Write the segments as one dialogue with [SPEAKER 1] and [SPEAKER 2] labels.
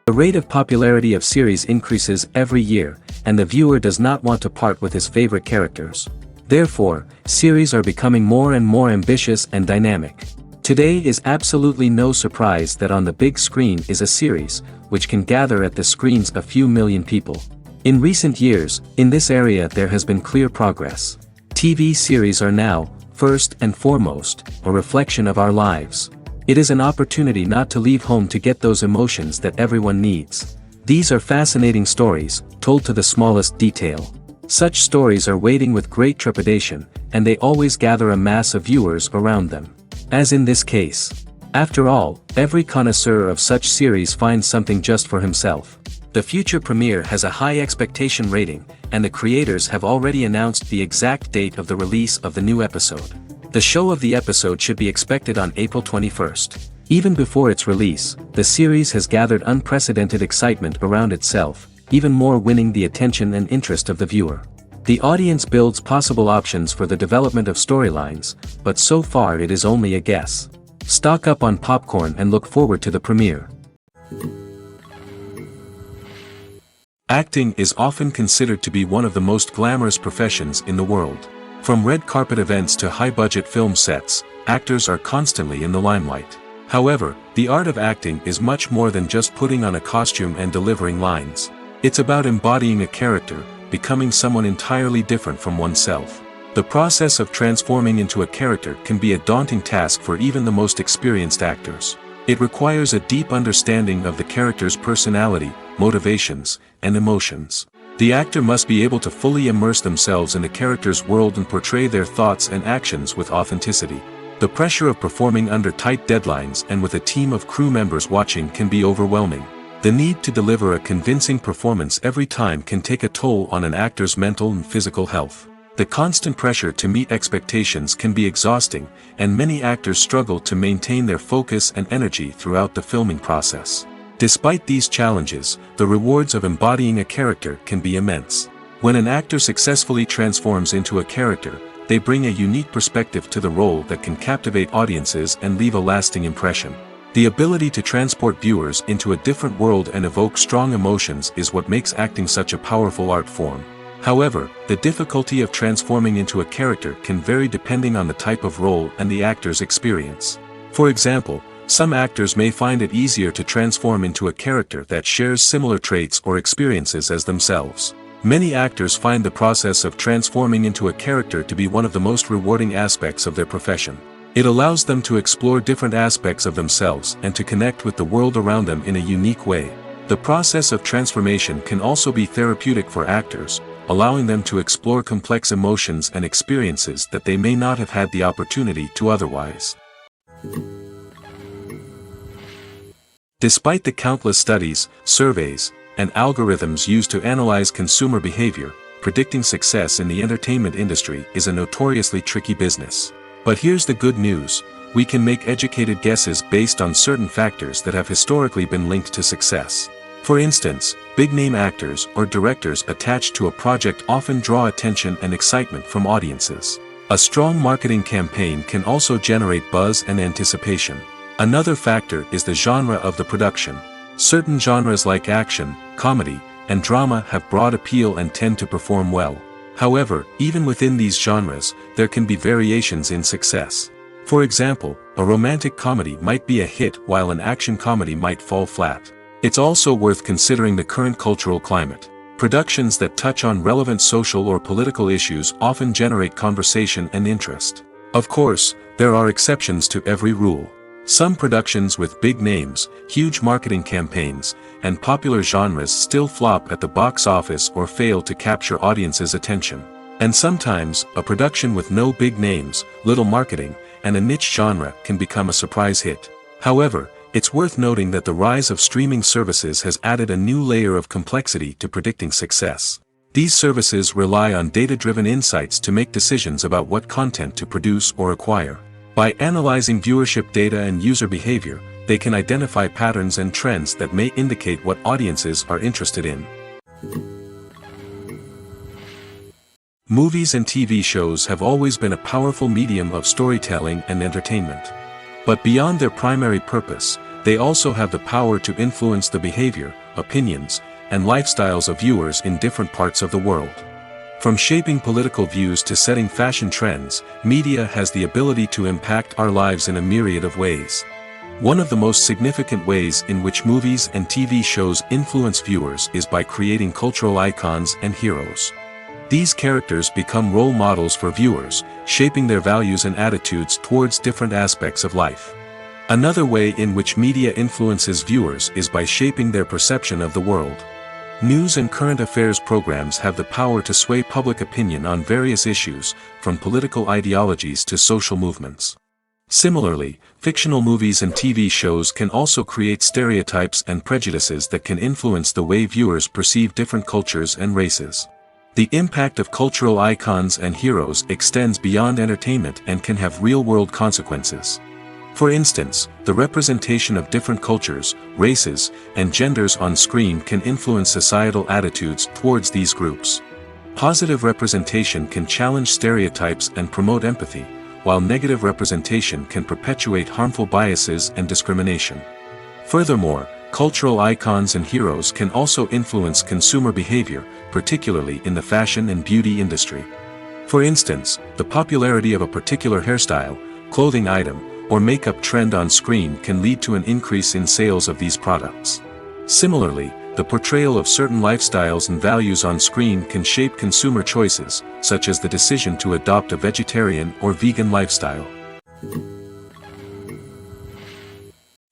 [SPEAKER 1] The rate of popularity of series increases every year, and the viewer does not want to part with his favorite characters. Therefore, series are becoming more and more ambitious and dynamic. Today is absolutely no surprise that on the big screen is a series, which can gather at the screens a few million people. In recent years, in this area there has been clear progress. TV series are now, first and foremost, a reflection of our lives. It is an opportunity not to leave home to get those emotions that everyone needs. These are fascinating stories, told to the smallest detail. Such stories are waiting with great trepidation, and they always gather a mass of viewers around them. As in this case. After all, every connoisseur of such series finds something just for himself. The future premiere has a high expectation rating, and the creators have already announced the exact date of the release of the new episode. The show of the episode should be expected on April 21st. Even before its release, the series has gathered unprecedented excitement around itself, even more winning the attention and interest of the viewer. The audience builds possible options for the development of storylines, but so far it is only a guess. Stock up on popcorn and look forward to the premiere. Acting is often considered to be one of the most glamorous professions in the world. From red carpet events to high-budget film sets, actors are constantly in the limelight. However, the art of acting is much more than just putting on a costume and delivering lines. It's about embodying a character, becoming someone entirely different from oneself. The process of transforming into a character can be a daunting task for even the most experienced actors. It requires a deep understanding of the character's personality, motivations, and emotions. The actor must be able to fully immerse themselves in the character's world and portray their thoughts and actions with authenticity. The pressure of performing under tight deadlines and with a team of crew members watching can be overwhelming. The need to deliver a convincing performance every time can take a toll on an actor's mental and physical health. The constant pressure to meet expectations can be exhausting, and many actors struggle to maintain their focus and energy throughout the filming process. Despite these challenges, the rewards of embodying a character can be immense. When an actor successfully transforms into a character, they bring a unique perspective to the role that can captivate audiences and leave a lasting impression. The ability to transport viewers into a different world and evoke strong emotions is what makes acting such a powerful art form. However, the difficulty of transforming into a character can vary depending on the type of role and the actor's experience. For example, some actors may find it easier to transform into a character that shares similar traits or experiences as themselves. Many actors find the process of transforming into a character to be one of the most rewarding aspects of their profession. It allows them to explore different aspects of themselves and to connect with the world around them in a unique way. The process of transformation can also be therapeutic for actors, allowing them to explore complex emotions and experiences that they may not have had the opportunity to otherwise. Despite the countless studies, surveys, and algorithms used to analyze consumer behavior, predicting success in the entertainment industry is a notoriously tricky business. But here's the good news: we can make educated guesses based on certain factors that have historically been linked to success. For instance, big-name actors or directors attached to a project often draw attention and excitement from audiences. A strong marketing campaign can also generate buzz and anticipation. Another factor is the genre of the production. Certain genres like action, comedy, and drama have broad appeal and tend to perform well. However, even within these genres, there can be variations in success. For example, a romantic comedy might be a hit while an action comedy might fall flat. It's also worth considering the current cultural climate. Productions that touch on relevant social or political issues often generate conversation and interest. Of course, there are exceptions to every rule. Some productions with big names, huge marketing campaigns, and popular genres still flop at the box office or fail to capture audiences' attention. And sometimes, a production with no big names, little marketing, and a niche genre can become a surprise hit. However, it's worth noting that the rise of streaming services has added a new layer of complexity to predicting success. These services rely on data-driven insights to make decisions about what content to produce or acquire. By analyzing viewership data and user behavior, they can identify patterns and trends that may indicate what audiences are interested in. Movies and TV shows have always been a powerful medium of storytelling and entertainment. But beyond their primary purpose, they also have the power to influence the behavior, opinions, and lifestyles of viewers in different parts of the world. From shaping political views to setting fashion trends, media has the ability to impact our lives in a myriad of ways. One of the most significant ways in which movies and TV shows influence viewers is by creating cultural icons and heroes. These characters become role models for viewers, shaping their values and attitudes towards different aspects of life. Another way in which media influences viewers is by shaping their perception of the world. News and current affairs programs have the power to sway public opinion on various issues, from political ideologies to social movements. Similarly, fictional movies and TV shows can also create stereotypes and prejudices that can influence the way viewers perceive different cultures and races. The impact of cultural icons and heroes extends beyond entertainment and can have real-world consequences. For instance, the representation of different cultures, races, and genders on screen can influence societal attitudes towards these groups. Positive representation can challenge stereotypes and promote empathy, while negative representation can perpetuate harmful biases and discrimination. Furthermore, cultural icons and heroes can also influence consumer behavior, particularly in the fashion and beauty industry. For instance, the popularity of a particular hairstyle, clothing item, or makeup trend on screen can lead to an increase in sales of these products. Similarly, the portrayal of certain lifestyles and values on screen can shape consumer choices, such as the decision to adopt a vegetarian or vegan lifestyle.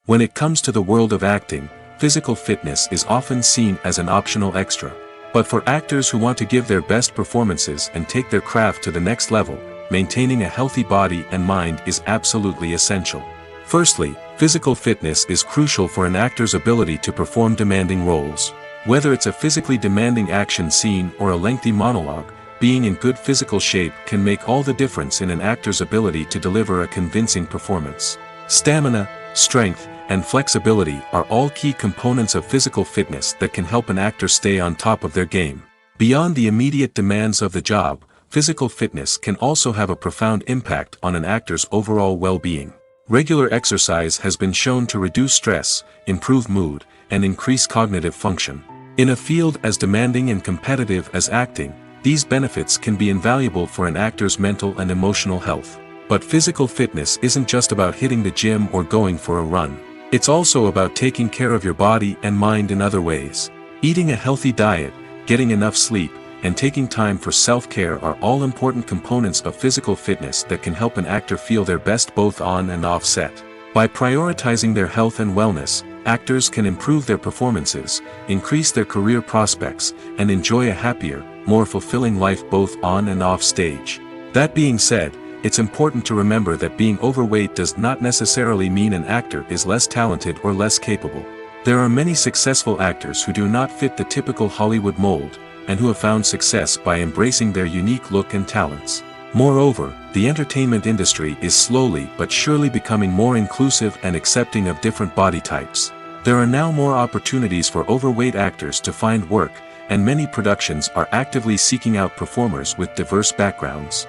[SPEAKER 1] When it comes to the world of acting, physical fitness is often seen as an optional extra. But for actors who want to give their best performances and take their craft to the next level, maintaining a healthy body and mind is absolutely essential. Firstly, physical fitness is crucial for an actor's ability to perform demanding roles. Whether it's a physically demanding action scene or a lengthy monologue, being in good physical shape can make all the difference in an actor's ability to deliver a convincing performance. Stamina, strength, and flexibility are all key components of physical fitness that can help an actor stay on top of their game. Beyond the immediate demands of the job, physical fitness can also have a profound impact on an actor's overall well-being. Regular exercise has been shown to reduce stress, improve mood, and increase cognitive function. In a field as demanding and competitive as acting, these benefits can be invaluable for an actor's mental and emotional health. But physical fitness isn't just about hitting the gym or going for a run. It's also about taking care of your body and mind in other ways. Eating a healthy diet, getting enough sleep, and taking time for self-care are all important components of physical fitness that can help an actor feel their best both on and off set. By prioritizing their health and wellness, actors can improve their performances, increase their career prospects, and enjoy a happier, more fulfilling life both on and off stage. That being said, it's important to remember that being overweight does not necessarily mean an actor is less talented or less capable. There are many successful actors who do not fit the typical Hollywood mold, and who have found success by embracing their unique look and talents. Moreover, the entertainment industry is slowly but surely becoming more inclusive and accepting of different body types. There are now more opportunities for overweight actors to find work, and many productions are actively seeking out performers with diverse backgrounds.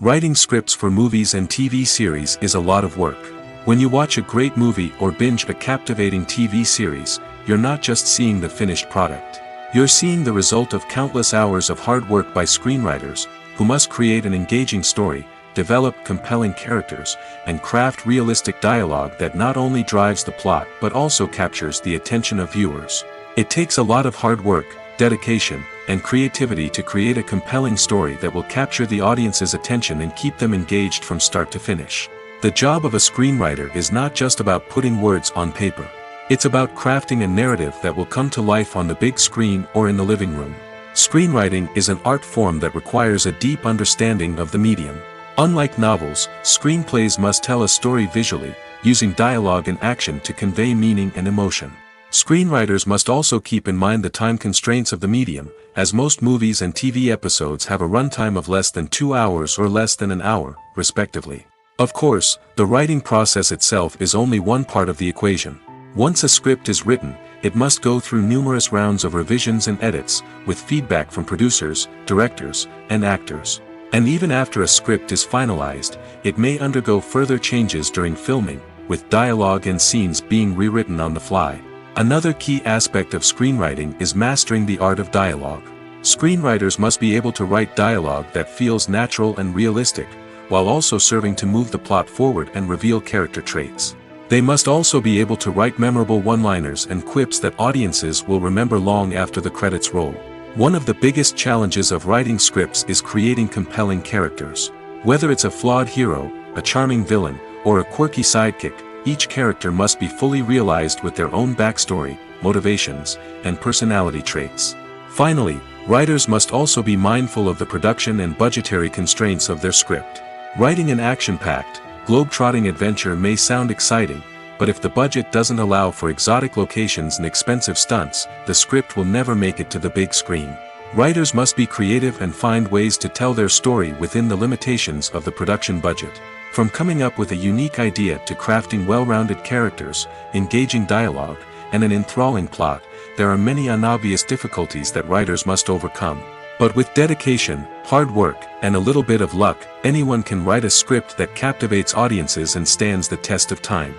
[SPEAKER 1] Writing scripts for movies and TV series is a lot of work. When you watch a great movie or binge a captivating TV series, you're not just seeing the finished product. You're seeing the result of countless hours of hard work by screenwriters, who must create an engaging story, develop compelling characters, and craft realistic dialogue that not only drives the plot but also captures the attention of viewers. It takes a lot of hard work, dedication, and creativity to create a compelling story that will capture the audience's attention and keep them engaged from start to finish. The job of a screenwriter is not just about putting words on paper. It's about crafting a narrative that will come to life on the big screen or in the living room. Screenwriting is an art form that requires a deep understanding of the medium. Unlike novels, screenplays must tell a story visually, using dialogue and action to convey meaning and emotion. Screenwriters must also keep in mind the time constraints of the medium, as most movies and TV episodes have a runtime of less than 2 hours or less than an hour, respectively. Of course, the writing process itself is only one part of the equation. Once a script is written, it must go through numerous rounds of revisions and edits, with feedback from producers, directors, and actors. And even after a script is finalized, it may undergo further changes during filming, with dialogue and scenes being rewritten on the fly. Another key aspect of screenwriting is mastering the art of dialogue. Screenwriters must be able to write dialogue that feels natural and realistic, while also serving to move the plot forward and reveal character traits. They must also be able to write memorable one-liners and quips that audiences will remember long after the credits roll. One of the biggest challenges of writing scripts is creating compelling characters. Whether it's a flawed hero, a charming villain, or a quirky sidekick, each character must be fully realized with their own backstory, motivations, and personality traits. Finally, writers must also be mindful of the production and budgetary constraints of their script. Writing an action-packed, globe-trotting adventure may sound exciting, but if the budget doesn't allow for exotic locations and expensive stunts, the script will never make it to the big screen. Writers must be creative and find ways to tell their story within the limitations of the production budget. From coming up with a unique idea to crafting well-rounded characters, engaging dialogue, and an enthralling plot, there are many unobvious difficulties that writers must overcome. But with dedication, hard work, and a little bit of luck, anyone can write a script that captivates audiences and stands the test of time.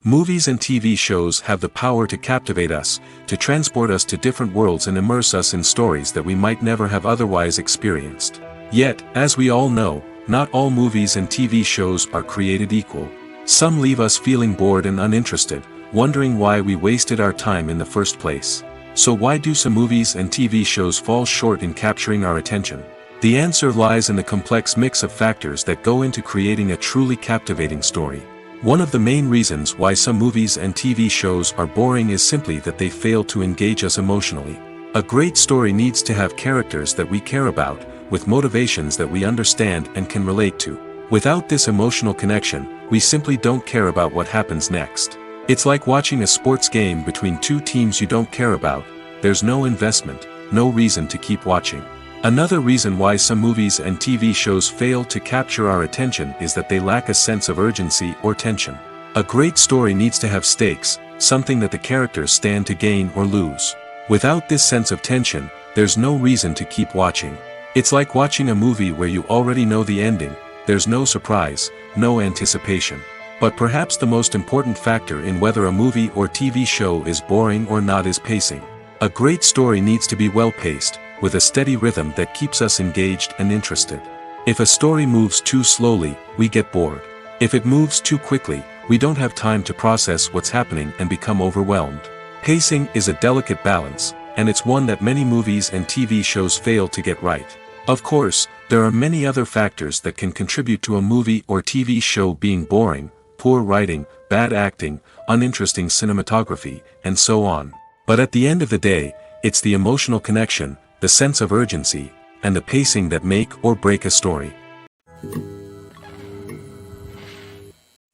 [SPEAKER 1] Movies and TV shows have the power to captivate us, to transport us to different worlds and immerse us in stories that we might never have otherwise experienced. Yet, as we all know, not all movies and TV shows are created equal. Some leave us feeling bored and uninterested, wondering why we wasted our time in the first place. So why do some movies and TV shows fall short in capturing our attention? The answer lies in the complex mix of factors that go into creating a truly captivating story. One of the main reasons why some movies and TV shows are boring is simply that they fail to engage us emotionally. A great story needs to have characters that we care about, with motivations that we understand and can relate to. Without this emotional connection, we simply don't care about what happens next. It's like watching a sports game between two teams you don't care about. There's no investment, no reason to keep watching. Another reason why some movies and TV shows fail to capture our attention is that they lack a sense of urgency or tension. A great story needs to have stakes, something that the characters stand to gain or lose. Without this sense of tension, there's no reason to keep watching. It's like watching a movie where you already know the ending. There's no surprise, no anticipation. But perhaps the most important factor in whether a movie or TV show is boring or not is pacing. A great story needs to be well-paced, with a steady rhythm that keeps us engaged and interested. If a story moves too slowly, we get bored. If it moves too quickly, we don't have time to process what's happening and become overwhelmed. Pacing is a delicate balance, and it's one that many movies and TV shows fail to get right. Of course, there are many other factors that can contribute to a movie or TV show being boring: poor writing, bad acting, uninteresting cinematography, and so on. But at the end of the day, it's the emotional connection, the sense of urgency, and the pacing that make or break a story.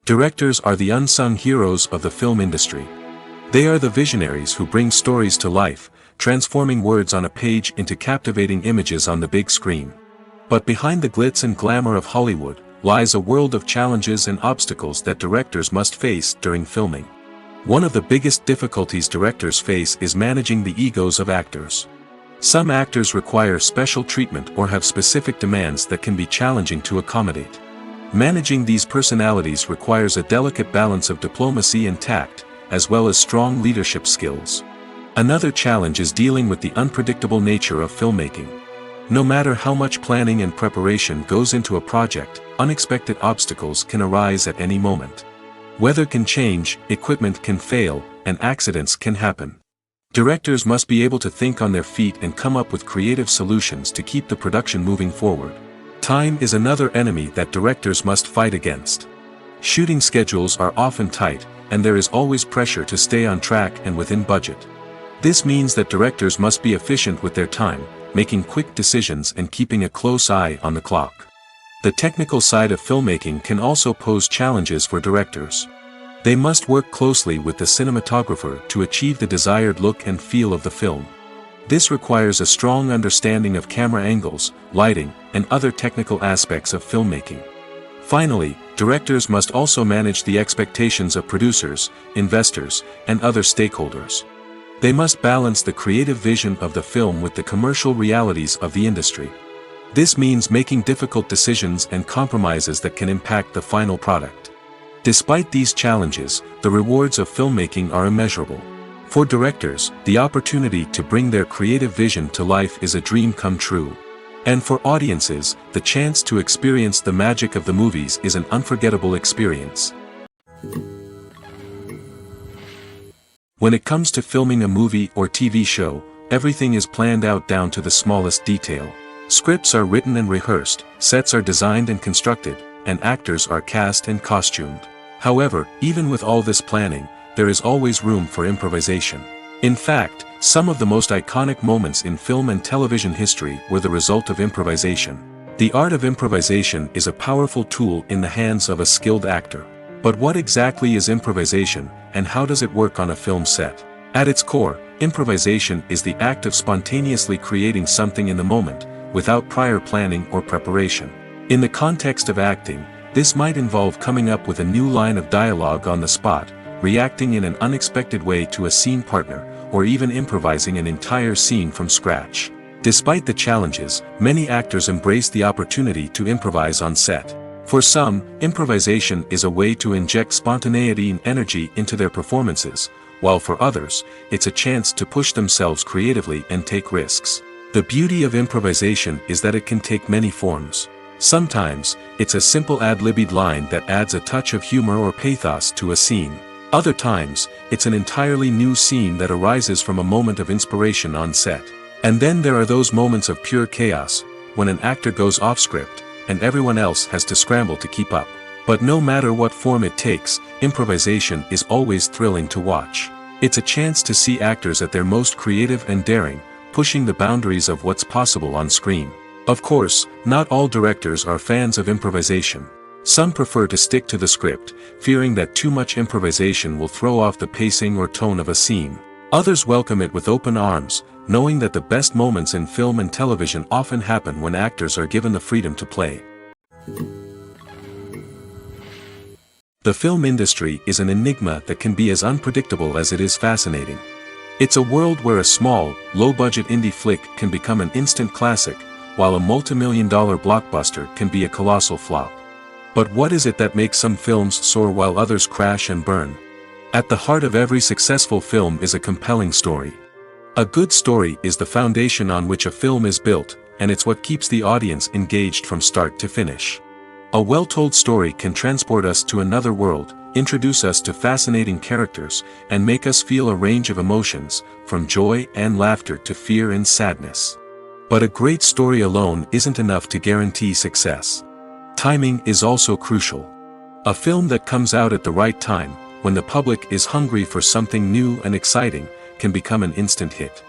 [SPEAKER 1] Directors are the unsung heroes of the film industry. They are the visionaries who bring stories to life, transforming words on a page into captivating images on the big screen. But behind the glitz and glamour of Hollywood lies a world of challenges and obstacles that directors must face during filming. One of the biggest difficulties directors face is managing the egos of actors. Some actors require special treatment or have specific demands that can be challenging to accommodate. Managing these personalities requires a delicate balance of diplomacy and tact, as well as strong leadership skills. Another challenge is dealing with the unpredictable nature of filmmaking. No matter how much planning and preparation goes into a project, unexpected obstacles can arise at any moment. Weather can change, equipment can fail, and accidents can happen. Directors must be able to think on their feet and come up with creative solutions to keep the production moving forward. Time is another enemy that directors must fight against. Shooting schedules are often tight, and there is always pressure to stay on track and within budget. This means that directors must be efficient with their time, making quick decisions and keeping a close eye on the clock. The technical side of filmmaking can also pose challenges for directors. They must work closely with the cinematographer to achieve the desired look and feel of the film. This requires a strong understanding of camera angles, lighting, and other technical aspects of filmmaking. Finally, directors must also manage the expectations of producers, investors, and other stakeholders. They must balance the creative vision of the film with the commercial realities of the industry. This means making difficult decisions and compromises that can impact the final product. Despite these challenges, the rewards of filmmaking are immeasurable. For directors, the opportunity to bring their creative vision to life is a dream come true. And for audiences, the chance to experience the magic of the movies is an unforgettable experience. When it comes to filming a movie or TV show, everything is planned out down to the smallest detail. Scripts are written and rehearsed, sets are designed and constructed, and actors are cast and costumed. However, even with all this planning, there is always room for improvisation. In fact, some of the most iconic moments in film and television history were the result of improvisation. The art of improvisation is a powerful tool in the hands of a skilled actor. But what exactly is improvisation, and how does it work on a film set? At its core, improvisation is the act of spontaneously creating something in the moment, without prior planning or preparation. In the context of acting, this might involve coming up with a new line of dialogue on the spot, reacting in an unexpected way to a scene partner, or even improvising an entire scene from scratch. Despite the challenges, many actors embrace the opportunity to improvise on set. For some, improvisation is a way to inject spontaneity and energy into their performances, while for others, it's a chance to push themselves creatively and take risks. The beauty of improvisation is that it can take many forms. Sometimes, it's a simple ad-libbed line that adds a touch of humor or pathos to a scene. Other times, it's an entirely new scene that arises from a moment of inspiration on set. And then there are those moments of pure chaos, when an actor goes off script, and everyone else has to scramble to keep up. But no matter what form it takes, improvisation is always thrilling to watch. It's a chance to see actors at their most creative and daring, pushing the boundaries of what's possible on screen. Of course, not all directors are fans of improvisation. Some prefer to stick to the script, fearing that too much improvisation will throw off the pacing or tone of a scene. Others welcome it with open arms, knowing that the best moments in film and television often happen when actors are given the freedom to play. The film industry is an enigma that can be as unpredictable as it is fascinating. It's a world where a small, low-budget indie flick can become an instant classic, while a multi-million-dollar blockbuster can be a colossal flop. But what is it that makes some films soar while others crash and burn? At the heart of every successful film is a compelling story. A good story is the foundation on which a film is built, and it's what keeps the audience engaged from start to finish. A well-told story can transport us to another world, introduce us to fascinating characters, and make us feel a range of emotions, from joy and laughter to fear and sadness. But a great story alone isn't enough to guarantee success. Timing is also crucial. A film that comes out at the right time, when the public is hungry for something new and exciting, can become an instant hit.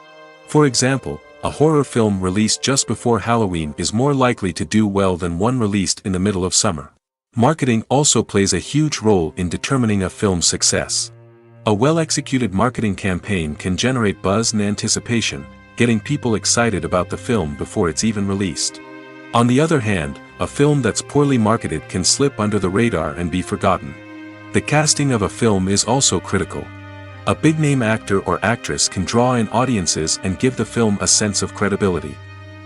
[SPEAKER 1] For example, a horror film released just before Halloween is more likely to do well than one released in the middle of summer. Marketing also plays a huge role in determining a film's success. A well-executed marketing campaign can generate buzz and anticipation, getting people excited about the film before it's even released. On the other hand, a film that's poorly marketed can slip under the radar and be forgotten. The casting of a film is also critical. A big-name actor or actress can draw in audiences and give the film a sense of credibility.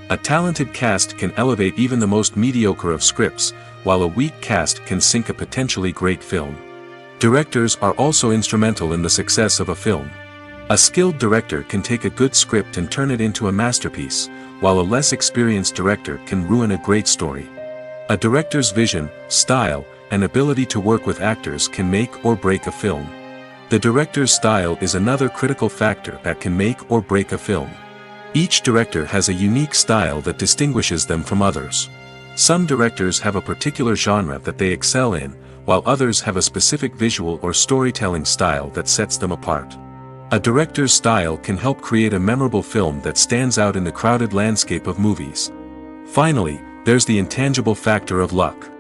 [SPEAKER 1] A talented cast can elevate even the most mediocre of scripts, while a weak cast can sink a potentially great film. Directors are also instrumental in the success of a film. A skilled director can take a good script and turn it into a masterpiece, while a less experienced director can ruin a great story. A director's vision, style, and ability to work with actors can make or break a film. The director's style is another critical factor that can make or break a film. Each director has a unique style that distinguishes them from others. Some directors have a particular genre that they excel in, while others have a specific visual or storytelling style that sets them apart. A director's style can help create a memorable film that stands out in the crowded landscape of movies. Finally, there's the intangible factor of luck.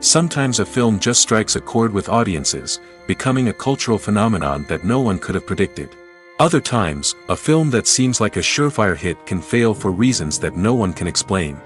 [SPEAKER 1] Sometimes a film just strikes a chord with audiences, becoming a cultural phenomenon that no one could have predicted. Other times, a film that seems like a surefire hit can fail for reasons that no one can explain.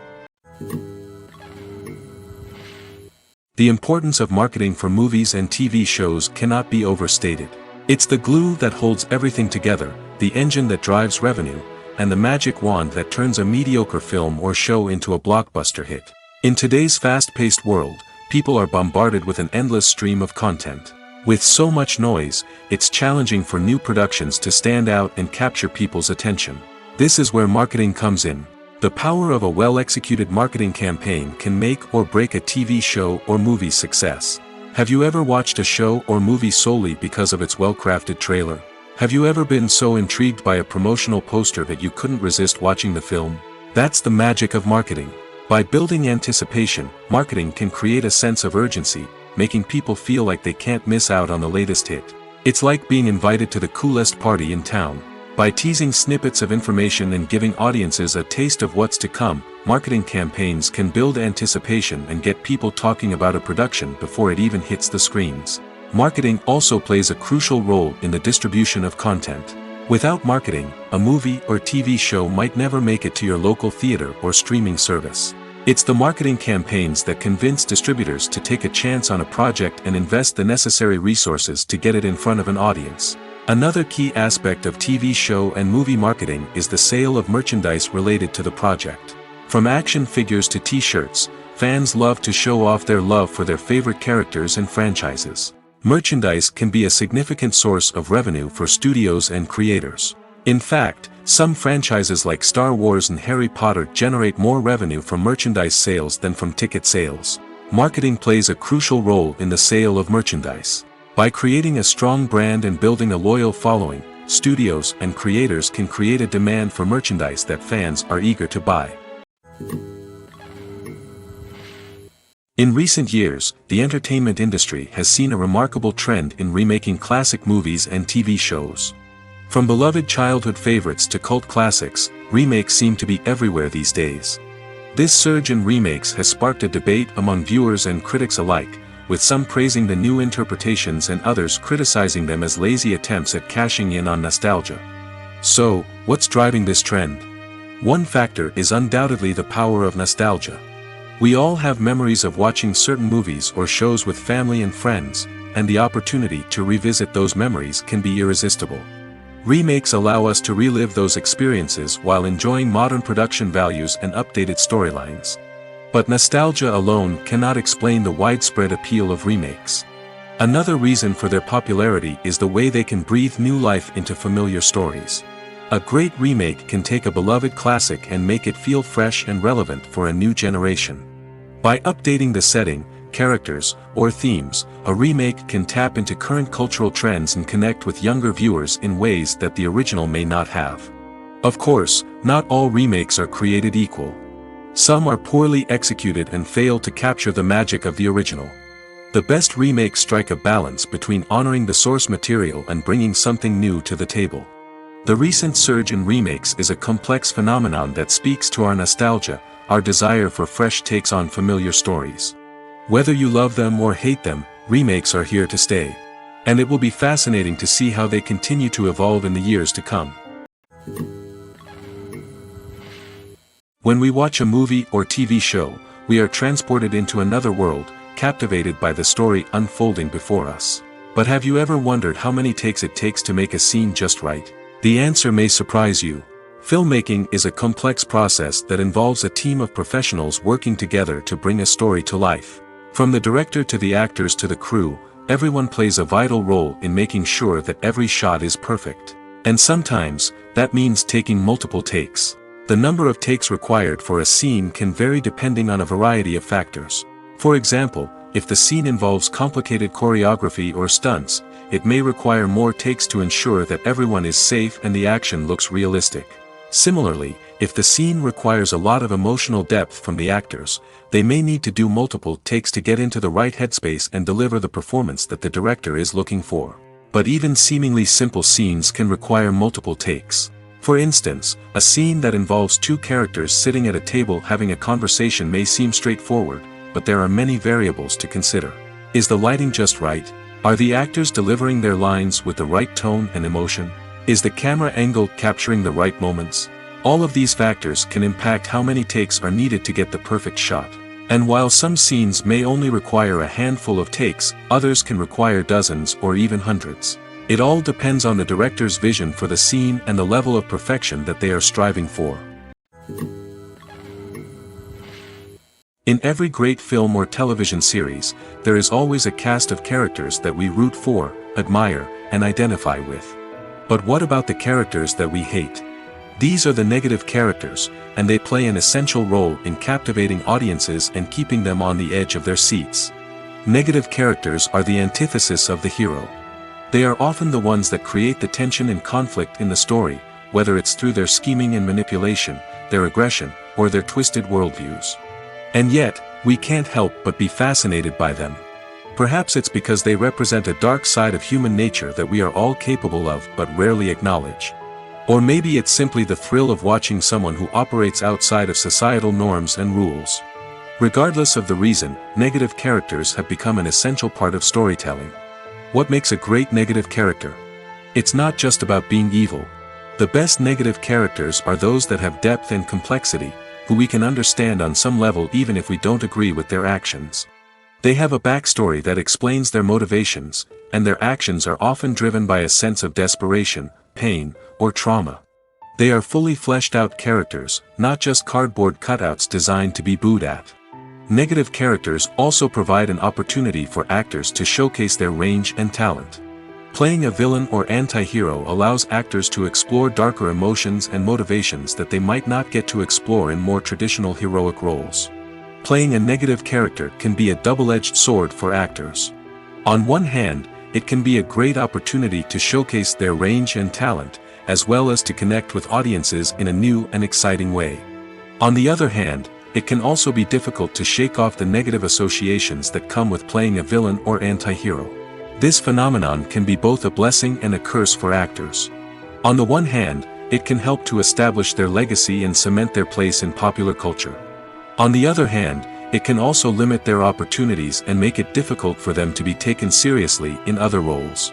[SPEAKER 1] The importance of marketing for movies and TV shows cannot be overstated. It's the glue that holds everything together, the engine that drives revenue, and the magic wand that turns a mediocre film or show into a blockbuster hit. In today's fast-paced world, people are bombarded with an endless stream of content. With so much noise, it's challenging for new productions to stand out and capture people's attention. This is where marketing comes in. The power of a well-executed marketing campaign can make or break a TV show or movie's success. Have you ever watched a show or movie solely because of its well-crafted trailer? Have you ever been so intrigued by a promotional poster that you couldn't resist watching the film? That's the magic of marketing. By building anticipation, marketing can create a sense of urgency, making people feel like they can't miss out on the latest hit. It's like being invited to the coolest party in town. By teasing snippets of information and giving audiences a taste of what's to come, marketing campaigns can build anticipation and get people talking about a production before it even hits the screens. Marketing also plays a crucial role in the distribution of content. Without marketing, a movie or TV show might never make it to your local theater or streaming service. It's the marketing campaigns that convince distributors to take a chance on a project and invest the necessary resources to get it in front of an audience. Another key aspect of TV show and movie marketing is the sale of merchandise related to the project. From action figures to t-shirts, fans love to show off their love for their favorite characters and franchises. Merchandise can be a significant source of revenue for studios and creators. In fact, some franchises like Star Wars and Harry Potter generate more revenue from merchandise sales than from ticket sales. Marketing plays a crucial role in the sale of merchandise. By creating a strong brand and building a loyal following, studios and creators can create a demand for merchandise that fans are eager to buy. In recent years, the entertainment industry has seen a remarkable trend in remaking classic movies and TV shows. From beloved childhood favorites to cult classics, remakes seem to be everywhere these days. This surge in remakes has sparked a debate among viewers and critics alike, with some praising the new interpretations and others criticizing them as lazy attempts at cashing in on nostalgia. So, what's driving this trend? One factor is undoubtedly the power of nostalgia. We all have memories of watching certain movies or shows with family and friends, and the opportunity to revisit those memories can be irresistible. Remakes allow us to relive those experiences while enjoying modern production values and updated storylines. But nostalgia alone cannot explain the widespread appeal of remakes. Another reason for their popularity is the way they can breathe new life into familiar stories. A great remake can take a beloved classic and make it feel fresh and relevant for a new generation. By updating the setting, characters, or themes, a remake can tap into current cultural trends and connect with younger viewers in ways that the original may not have. Of course, not all remakes are created equal. Some are poorly executed and fail to capture the magic of the original. The best remakes strike a balance between honoring the source material and bringing something new to the table. The recent surge in remakes is a complex phenomenon that speaks to our nostalgia, our desire for fresh takes on familiar stories. Whether you love them or hate them, remakes are here to stay. And it will be fascinating to see how they continue to evolve in the years to come. When we watch a movie or TV show, we are transported into another world, captivated by the story unfolding before us. But have you ever wondered how many takes it takes to make a scene just right? The answer may surprise you. Filmmaking is a complex process that involves a team of professionals working together to bring a story to life. From the director to the actors to the crew, everyone plays a vital role in making sure that every shot is perfect. And sometimes, that means taking multiple takes. The number of takes required for a scene can vary depending on a variety of factors. For example, if the scene involves complicated choreography or stunts, it may require more takes to ensure that everyone is safe and the action looks realistic. Similarly, if the scene requires a lot of emotional depth from the actors, they may need to do multiple takes to get into the right headspace and deliver the performance that the director is looking for. But even seemingly simple scenes can require multiple takes. For instance, a scene that involves two characters sitting at a table having a conversation may seem straightforward, but there are many variables to consider. Is the lighting just right? Are the actors delivering their lines with the right tone and emotion? Is the camera angle capturing the right moments? All of these factors can impact how many takes are needed to get the perfect shot. And while some scenes may only require a handful of takes, others can require dozens or even hundreds. It all depends on the director's vision for the scene and the level of perfection that they are striving for. In every great film or television series, there is always a cast of characters that we root for, admire, and identify with. But what about the characters that we hate? These are the negative characters, and they play an essential role in captivating audiences and keeping them on the edge of their seats. Negative characters are the antithesis of the hero. They are often the ones that create the tension and conflict in the story, whether it's through their scheming and manipulation, their aggression, or their twisted worldviews. And yet, we can't help but be fascinated by them. Perhaps it's because they represent a dark side of human nature that we are all capable of but rarely acknowledge. Or maybe it's simply the thrill of watching someone who operates outside of societal norms and rules. Regardless of the reason, negative characters have become an essential part of storytelling. What makes a great negative character? It's not just about being evil. The best negative characters are those that have depth and complexity, who we can understand on some level even if we don't agree with their actions. They have a backstory that explains their motivations, and their actions are often driven by a sense of desperation, pain, or trauma. They are fully fleshed out characters, not just cardboard cutouts designed to be booed at. Negative characters also provide an opportunity for actors to showcase their range and talent. Playing a villain or anti-hero allows actors to explore darker emotions and motivations that they might not get to explore in more traditional heroic roles. Playing a negative character can be a double-edged sword for actors. On one hand, it can be a great opportunity to showcase their range and talent, as well as to connect with audiences in a new and exciting way. On the other hand, it can also be difficult to shake off the negative associations that come with playing a villain or anti-hero. This phenomenon can be both a blessing and a curse for actors. On the one hand, it can help to establish their legacy and cement their place in popular culture. On the other hand, it can also limit their opportunities and make it difficult for them to be taken seriously in other roles.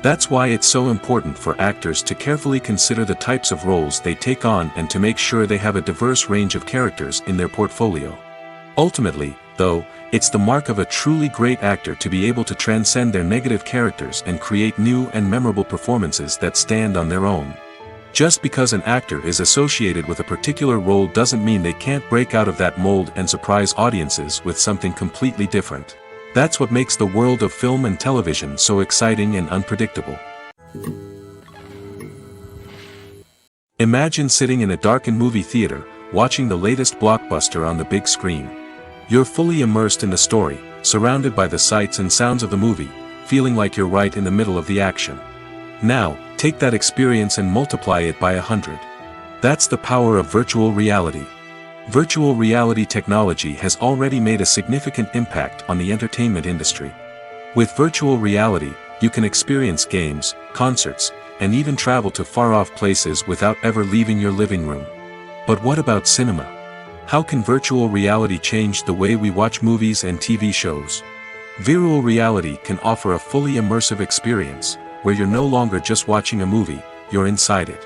[SPEAKER 1] That's why it's so important for actors to carefully consider the types of roles they take on and to make sure they have a diverse range of characters in their portfolio. Ultimately, though, it's the mark of a truly great actor to be able to transcend their negative characters and create new and memorable performances that stand on their own. Just because an actor is associated with a particular role doesn't mean they can't break out of that mold and surprise audiences with something completely different. That's what makes the world of film and television so exciting and unpredictable. Imagine sitting in a darkened movie theater, watching the latest blockbuster on the big screen. You're fully immersed in the story, surrounded by the sights and sounds of the movie, feeling like you're right in the middle of the action. Now, take that experience and multiply it by 100. That's the power of virtual reality. Virtual reality technology has already made a significant impact on the entertainment industry. With virtual reality, you can experience games, concerts, and even travel to far-off places without ever leaving your living room. But what about cinema? How can virtual reality change the way we watch movies and TV shows? Virtual reality can offer a fully immersive experience, where you're no longer just watching a movie, you're inside it.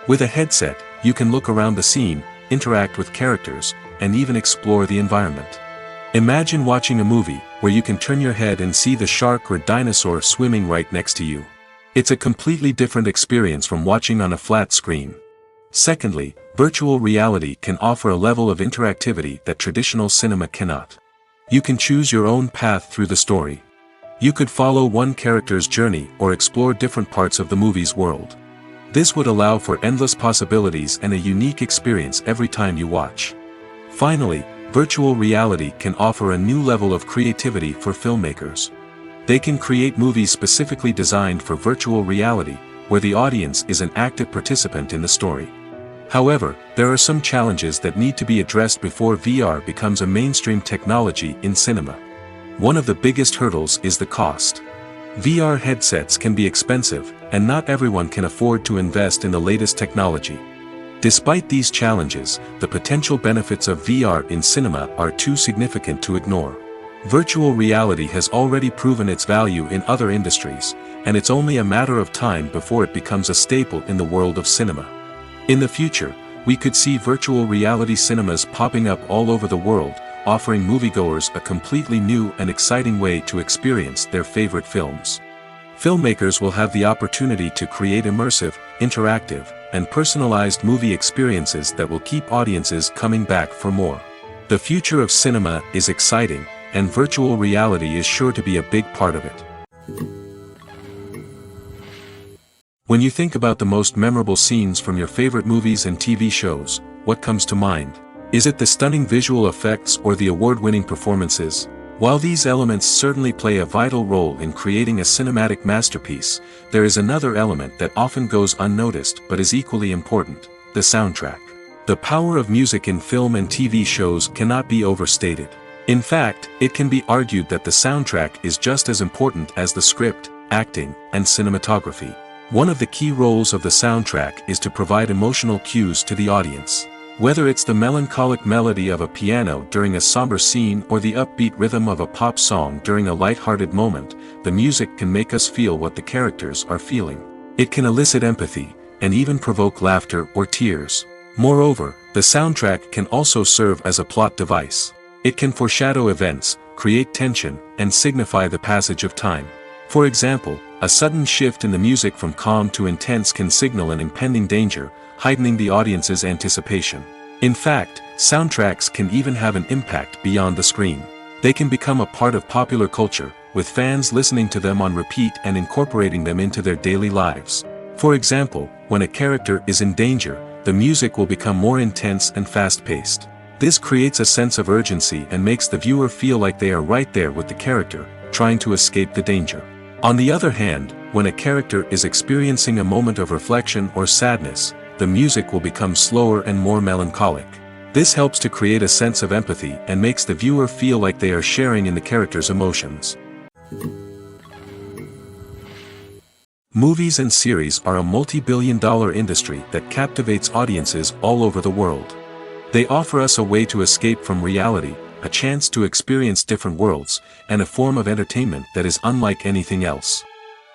[SPEAKER 1] With a headset, you can look around the scene, interact with characters, and even explore the environment. Imagine watching a movie where you can turn your head and see the shark or dinosaur swimming right next to you. It's a completely different experience from watching on a flat screen. Secondly, virtual reality can offer a level of interactivity that traditional cinema cannot. You can choose your own path through the story. You could follow one character's journey or explore different parts of the movie's world. This would allow for endless possibilities and a unique experience every time you watch. Finally, virtual reality can offer a new level of creativity for filmmakers. They can create movies specifically designed for virtual reality, where the audience is an active participant in the story. However, there are some challenges that need to be addressed before VR becomes a mainstream technology in cinema. One of the biggest hurdles is the cost. VR headsets can be expensive, and not everyone can afford to invest in the latest technology. Despite these challenges, the potential benefits of VR in cinema are too significant to ignore. Virtual reality has already proven its value in other industries, and it's only a matter of time before it becomes a staple in the world of cinema. In the future, we could see virtual reality cinemas popping up all over the world, offering moviegoers a completely new and exciting way to experience their favorite films. Filmmakers will have the opportunity to create immersive, interactive, and personalized movie experiences that will keep audiences coming back for more. The future of cinema is exciting, and virtual reality is sure to be a big part of it. When you think about the most memorable scenes from your favorite movies and TV shows, what comes to mind? Is it the stunning visual effects or the award-winning performances? While these elements certainly play a vital role in creating a cinematic masterpiece, there is another element that often goes unnoticed but is equally important: the soundtrack. The power of music in film and TV shows cannot be overstated. In fact, it can be argued that the soundtrack is just as important as the script, acting, and cinematography. One of the key roles of the soundtrack is to provide emotional cues to the audience. Whether it's the melancholic melody of a piano during a somber scene or the upbeat rhythm of a pop song during a light-hearted moment, the music can make us feel what the characters are feeling. It can elicit empathy, and even provoke laughter or tears. Moreover, the soundtrack can also serve as a plot device. It can foreshadow events, create tension, and signify the passage of time. For example, a sudden shift in the music from calm to intense can signal an impending danger, heightening the audience's anticipation. In fact, soundtracks can even have an impact beyond the screen. They can become a part of popular culture, with fans listening to them on repeat and incorporating them into their daily lives. For example, when a character is in danger, the music will become more intense and fast-paced. This creates a sense of urgency and makes the viewer feel like they are right there with the character, trying to escape the danger. On the other hand, when a character is experiencing a moment of reflection or sadness, the music will become slower and more melancholic. This helps to create a sense of empathy and makes the viewer feel like they are sharing in the character's emotions. Movies and series are a multi-billion-dollar industry that captivates audiences all over the world. They offer us a way to escape from reality, a chance to experience different worlds, and a form of entertainment that is unlike anything else.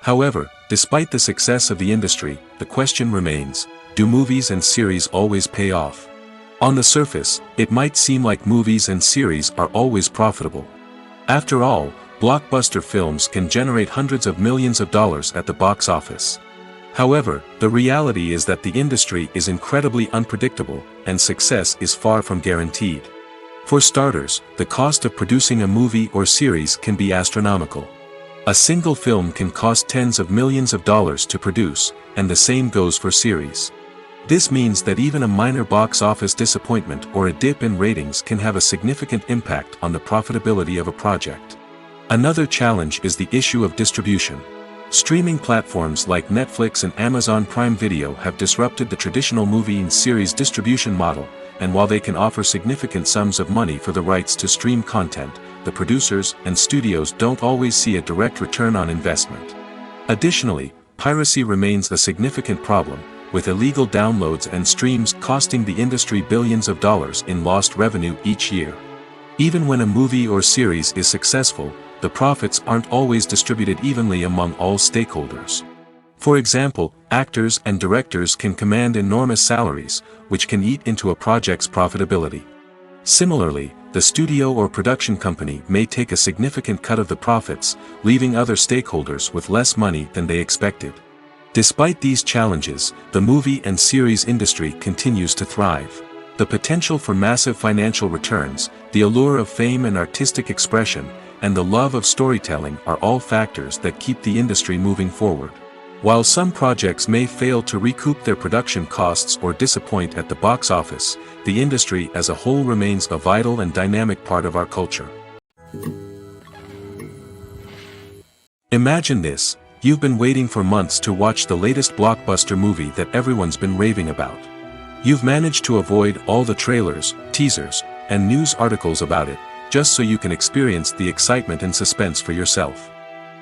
[SPEAKER 1] However, despite the success of the industry, the question remains: do movies and series always pay off? On the surface, it might seem like movies and series are always profitable. After all, blockbuster films can generate hundreds of millions of dollars at the box office. However, the reality is that the industry is incredibly unpredictable, and success is far from guaranteed. For starters, the cost of producing a movie or series can be astronomical. A single film can cost tens of millions of dollars to produce, and the same goes for series. This means that even a minor box office disappointment or a dip in ratings can have a significant impact on the profitability of a project. Another challenge is the issue of distribution. Streaming platforms like Netflix and Amazon Prime Video have disrupted the traditional movie and series distribution model, and while they can offer significant sums of money for the rights to stream content, the producers and studios don't always see a direct return on investment. Additionally, piracy remains a significant problem, with illegal downloads and streams costing the industry billions of dollars in lost revenue each year. Even when a movie or series is successful, the profits aren't always distributed evenly among all stakeholders. For example, actors and directors can command enormous salaries, which can eat into a project's profitability. Similarly, the studio or production company may take a significant cut of the profits, leaving other stakeholders with less money than they expected. Despite these challenges, the movie and series industry continues to thrive. The potential for massive financial returns, the allure of fame and artistic expression, and the love of storytelling are all factors that keep the industry moving forward. While some projects may fail to recoup their production costs or disappoint at the box office, the industry as a whole remains a vital and dynamic part of our culture. Imagine this: you've been waiting for months to watch the latest blockbuster movie that everyone's been raving about. You've managed to avoid all the trailers, teasers, and news articles about it, just so you can experience the excitement and suspense for yourself.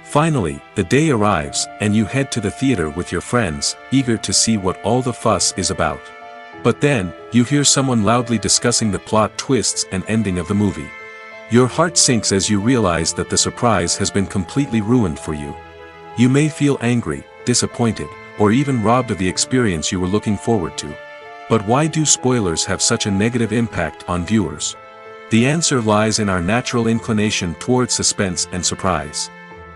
[SPEAKER 1] Finally, the day arrives, and you head to the theater with your friends, eager to see what all the fuss is about. But then, you hear someone loudly discussing the plot twists and ending of the movie. Your heart sinks as you realize that the surprise has been completely ruined for you. You may feel angry, disappointed, or even robbed of the experience you were looking forward to. But why do spoilers have such a negative impact on viewers? The answer lies in our natural inclination toward suspense and surprise.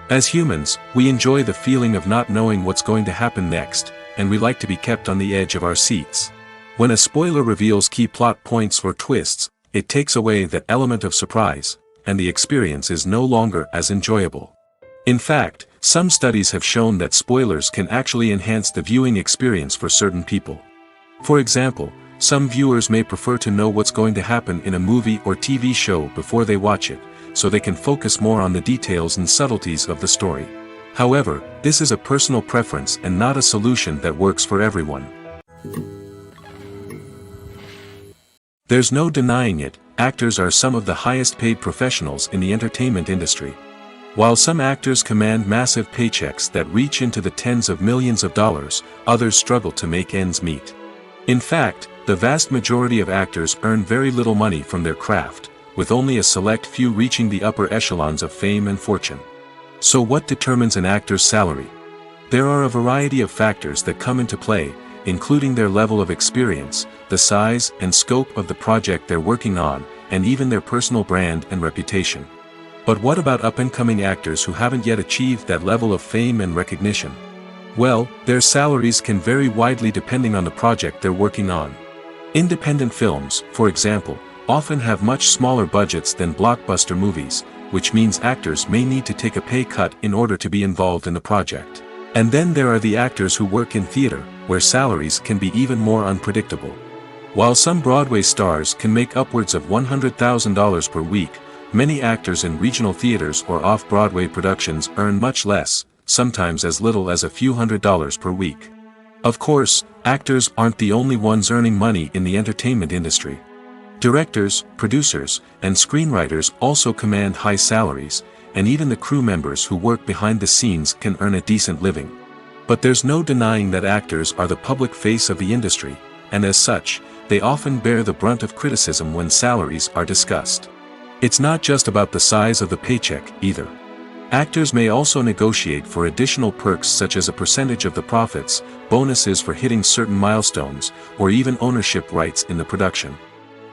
[SPEAKER 1] As humans, we enjoy the feeling of not knowing what's going to happen next, and we like to be kept on the edge of our seats. When a spoiler reveals key plot points or twists, it takes away that element of surprise, and the experience is no longer as enjoyable. In fact, some studies have shown that spoilers can actually enhance the viewing experience for certain people. For example, some viewers may prefer to know what's going to happen in a movie or TV show before they watch it, so they can focus more on the details and subtleties of the story. However, this is a personal preference and not a solution that works for everyone. There's no denying it, actors are some of the highest paid professionals in the entertainment industry. While some actors command massive paychecks that reach into the tens of millions of dollars, others struggle to make ends meet. In fact, the vast majority of actors earn very little money from their craft, with only a select few reaching the upper echelons of fame and fortune. So what determines an actor's salary? There are a variety of factors that come into play, including their level of experience, the size and scope of the project they're working on, and even their personal brand and reputation. But what about up-and-coming actors who haven't yet achieved that level of fame and recognition? Well, their salaries can vary widely depending on the project they're working on. Independent films, for example, often have much smaller budgets than blockbuster movies, which means actors may need to take a pay cut in order to be involved in the project. And then there are the actors who work in theater, where salaries can be even more unpredictable. While some Broadway stars can make upwards of $100,000 per week, many actors in regional theaters or off-Broadway productions earn much less, sometimes as little as a few $100s per week. Of course, actors aren't the only ones earning money in the entertainment industry. Directors, producers, and screenwriters also command high salaries, and even the crew members who work behind the scenes can earn a decent living. But there's no denying that actors are the public face of the industry, and as such, they often bear the brunt of criticism when salaries are discussed. It's not just about the size of the paycheck, either. Actors may also negotiate for additional perks such as a percentage of the profits, bonuses for hitting certain milestones, or even ownership rights in the production.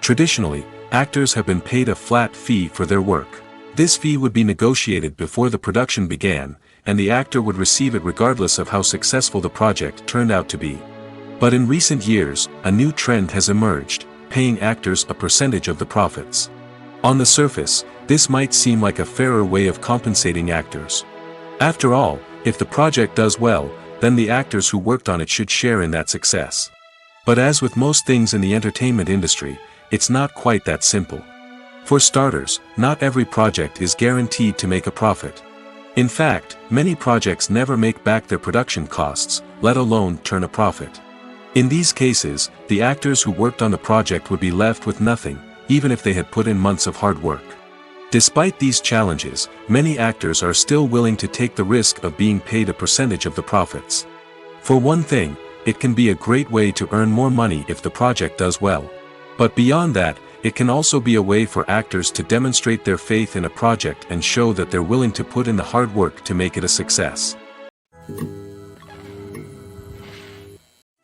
[SPEAKER 1] Traditionally, actors have been paid a flat fee for their work. This fee would be negotiated before the production began, and the actor would receive it regardless of how successful the project turned out to be. But in recent years, a new trend has emerged, paying actors a percentage of the profits. On the surface, this might seem like a fairer way of compensating actors. After all, if the project does well, then the actors who worked on it should share in that success. But as with most things in the entertainment industry, it's not quite that simple. For starters, not every project is guaranteed to make a profit. In fact, many projects never make back their production costs, let alone turn a profit. In these cases, the actors who worked on the project would be left with nothing, even if they had put in months of hard work. Despite these challenges, many actors are still willing to take the risk of being paid a percentage of the profits. For one thing, it can be a great way to earn more money if the project does well. But beyond that, it can also be a way for actors to demonstrate their faith in a project and show that they're willing to put in the hard work to make it a success.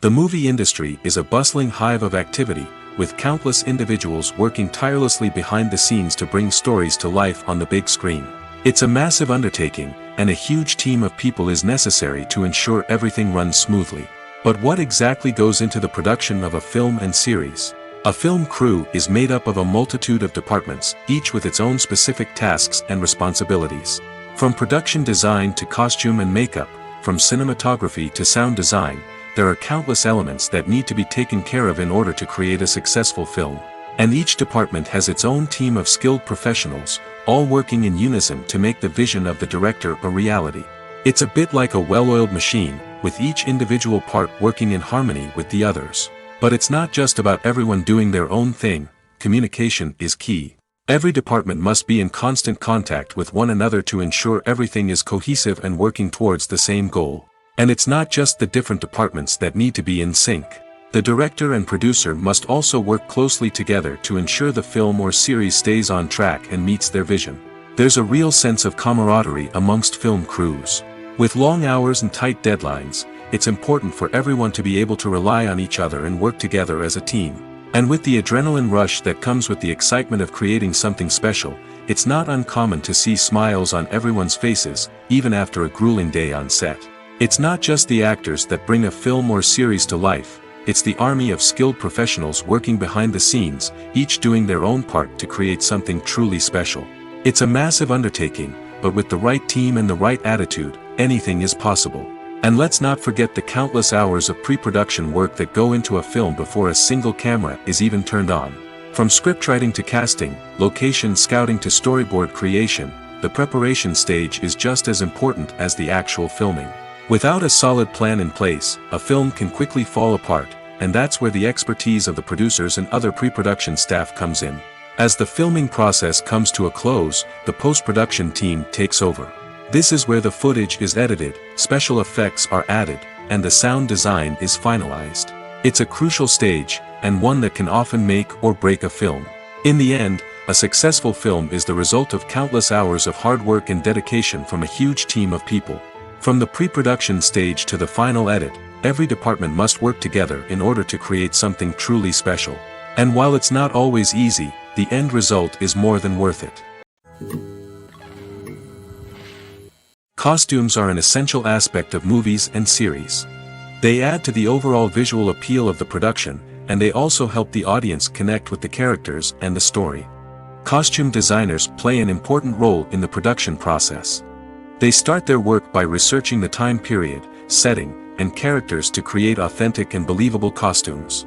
[SPEAKER 1] The movie industry is a bustling hive of activity, with countless individuals working tirelessly behind the scenes to bring stories to life on the big screen. It's a massive undertaking, and a huge team of people is necessary to ensure everything runs smoothly. But what exactly goes into the production of a film and series? A film crew is made up of a multitude of departments, each with its own specific tasks and responsibilities. From production design to costume and makeup, from cinematography to sound design, there are countless elements that need to be taken care of in order to create a successful film. And each department has its own team of skilled professionals, all working in unison to make the vision of the director a reality. It's a bit like a well-oiled machine, with each individual part working in harmony with the others. But it's not just about everyone doing their own thing, communication is key. Every department must be in constant contact with one another to ensure everything is cohesive and working towards the same goal. And it's not just the different departments that need to be in sync. The director and producer must also work closely together to ensure the film or series stays on track and meets their vision. There's a real sense of camaraderie amongst film crews. With long hours and tight deadlines, it's important for everyone to be able to rely on each other and work together as a team. And with the adrenaline rush that comes with the excitement of creating something special, it's not uncommon to see smiles on everyone's faces, even after a grueling day on set. It's not just the actors that bring a film or series to life, it's the army of skilled professionals working behind the scenes, each doing their own part to create something truly special. It's a massive undertaking, but with the right team and the right attitude, anything is possible. And let's not forget the countless hours of pre-production work that go into a film before a single camera is even turned on. From scriptwriting to casting, location scouting to storyboard creation, the preparation stage is just as important as the actual filming. Without a solid plan in place, a film can quickly fall apart, and that's where the expertise of the producers and other pre-production staff comes in. As the filming process comes to a close, the post-production team takes over. This is where the footage is edited, special effects are added, and the sound design is finalized. It's a crucial stage, and one that can often make or break a film. In the end, a successful film is the result of countless hours of hard work and dedication from a huge team of people. From the pre-production stage to the final edit, every department must work together in order to create something truly special. And while it's not always easy, the end result is more than worth it. Costumes are an essential aspect of movies and series. They add to the overall visual appeal of the production, and they also help the audience connect with the characters and the story. Costume designers play an important role in the production process. They start their work by researching the time period, setting, and characters to create authentic and believable costumes.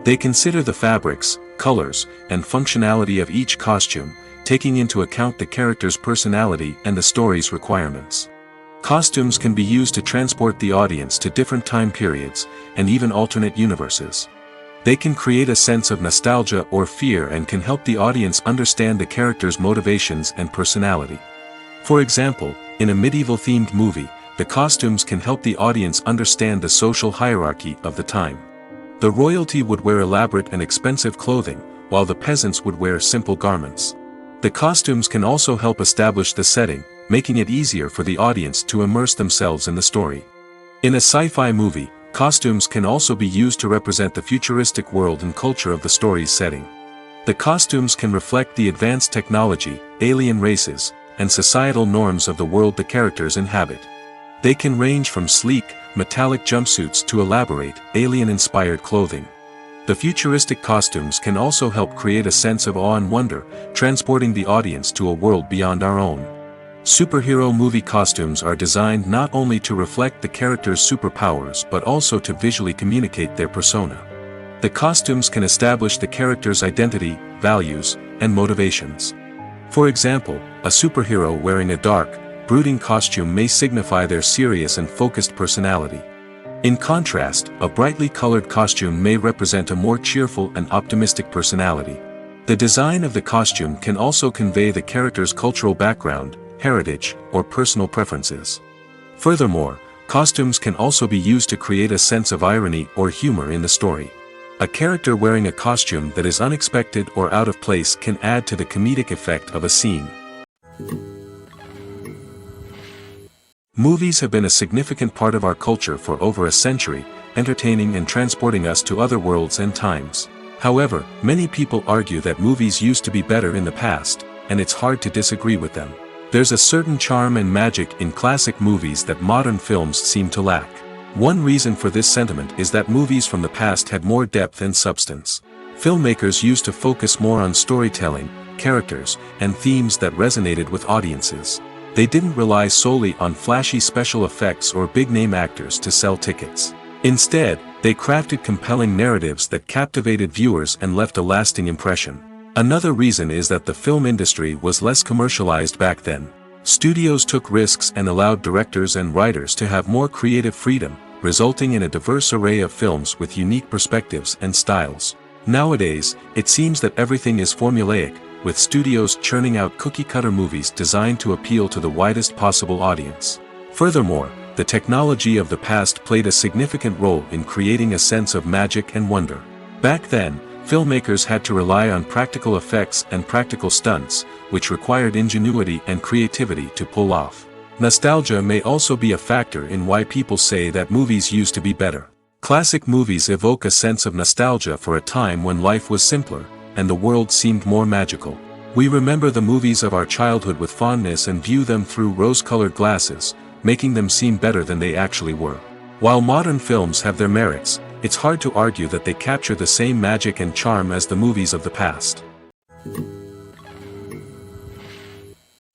[SPEAKER 1] They consider the fabrics, colors, and functionality of each costume, taking into account the character's personality and the story's requirements. Costumes can be used to transport the audience to different time periods, and even alternate universes. They can create a sense of nostalgia or fear and can help the audience understand the character's motivations and personality. For example, in a medieval-themed movie, the costumes can help the audience understand the social hierarchy of the time. The royalty would wear elaborate and expensive clothing, while the peasants would wear simple garments. The costumes can also help establish the setting, making it easier for the audience to immerse themselves in the story. In a sci-fi movie, costumes can also be used to represent the futuristic world and culture of the story's setting. The costumes can reflect the advanced technology, alien races, and societal norms of the world the characters inhabit. They can range from sleek, metallic jumpsuits to elaborate, alien-inspired clothing. The futuristic costumes can also help create a sense of awe and wonder, transporting the audience to a world beyond our own. Superhero movie costumes are designed not only to reflect the character's superpowers but also to visually communicate their persona. The costumes can establish the character's identity, values, and motivations. For example, a superhero wearing a dark, brooding costume may signify their serious and focused personality. In contrast, a brightly colored costume may represent a more cheerful and optimistic personality. The design of the costume can also convey the character's cultural background, heritage, or personal preferences. Furthermore, costumes can also be used to create a sense of irony or humor in the story. A character wearing a costume that is unexpected or out of place can add to the comedic effect of a scene. Movies have been a significant part of our culture for over a century, entertaining and transporting us to other worlds and times. However, many people argue that movies used to be better in the past, and it's hard to disagree with them. There's a certain charm and magic in classic movies that modern films seem to lack. One reason for this sentiment is that movies from the past had more depth and substance. Filmmakers used to focus more on storytelling, characters, and themes that resonated with audiences. They didn't rely solely on flashy special effects or big-name actors to sell tickets. Instead, they crafted compelling narratives that captivated viewers and left a lasting impression. Another reason is that the film industry was less commercialized back then. Studios took risks and allowed directors and writers to have more creative freedom, resulting in a diverse array of films with unique perspectives and styles. Nowadays, it seems that everything is formulaic, with studios churning out cookie-cutter movies designed to appeal to the widest possible audience. Furthermore, the technology of the past played a significant role in creating a sense of magic and wonder. Back then, filmmakers had to rely on practical effects and practical stunts, which required ingenuity and creativity to pull off. Nostalgia may also be a factor in why people say that movies used to be better. Classic movies evoke a sense of nostalgia for a time when life was simpler, and the world seemed more magical. We remember the movies of our childhood with fondness and view them through rose-colored glasses, making them seem better than they actually were. While modern films have their merits, it's hard to argue that they capture the same magic and charm as the movies of the past.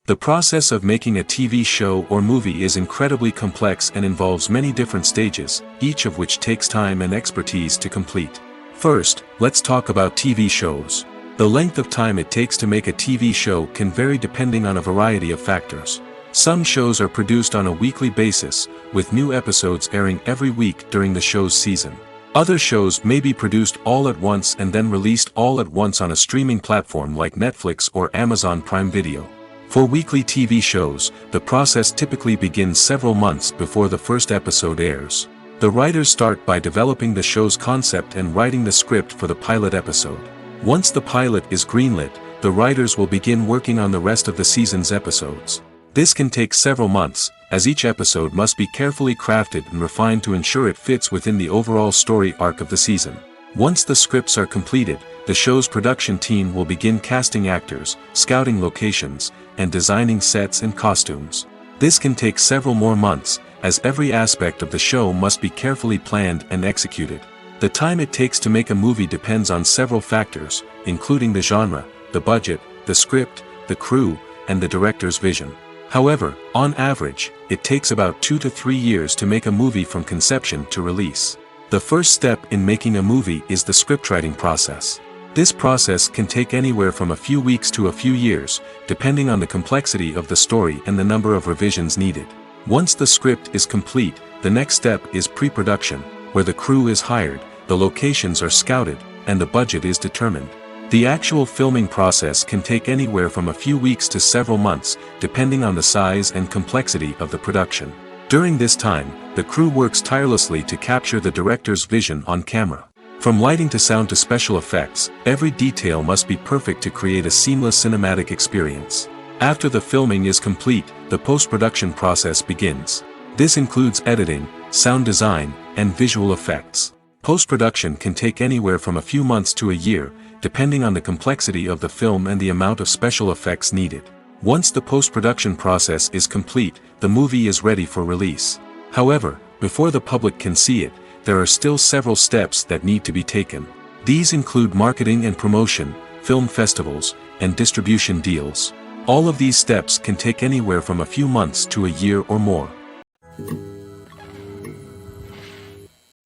[SPEAKER 1] The process of making a TV show or movie is incredibly complex and involves many different stages, each of which takes time and expertise to complete. First, let's talk about TV shows. The length of time it takes to make a TV show can vary depending on a variety of factors. Some shows are produced on a weekly basis, with new episodes airing every week during the show's season. Other shows may be produced all at once and then released all at once on a streaming platform like Netflix or Amazon Prime Video. For weekly TV shows, the process typically begins several months before the first episode airs. The writers start by developing the show's concept and writing the script for the pilot episode. Once the pilot is greenlit, the writers will begin working on the rest of the season's episodes. This can take several months, as each episode must be carefully crafted and refined to ensure it fits within the overall story arc of the season. Once the scripts are completed, the show's production team will begin casting actors, scouting locations, and designing sets and costumes. This can take several more months, as every aspect of the show must be carefully planned and executed. The time it takes to make a movie depends on several factors, including the genre, the budget, the script, the crew, and the director's vision. However, on average, it takes about 2 to 3 years to make a movie from conception to release. The first step in making a movie is the scriptwriting process. This process can take anywhere from a few weeks to a few years, depending on the complexity of the story and the number of revisions needed. Once the script is complete, the next step is pre-production, where the crew is hired, the locations are scouted, and the budget is determined. The actual filming process can take anywhere from a few weeks to several months, depending on the size and complexity of the production. During this time, the crew works tirelessly to capture the director's vision on camera. From lighting to sound to special effects, every detail must be perfect to create a seamless cinematic experience. After the filming is complete, the post-production process begins. This includes editing, sound design, and visual effects. Post-production can take anywhere from a few months to a year, depending on the complexity of the film and the amount of special effects needed. Once the post-production process is complete, the movie is ready for release. However, before the public can see it, there are still several steps that need to be taken. These include marketing and promotion, film festivals, and distribution deals. All of these steps can take anywhere from a few months to a year or more.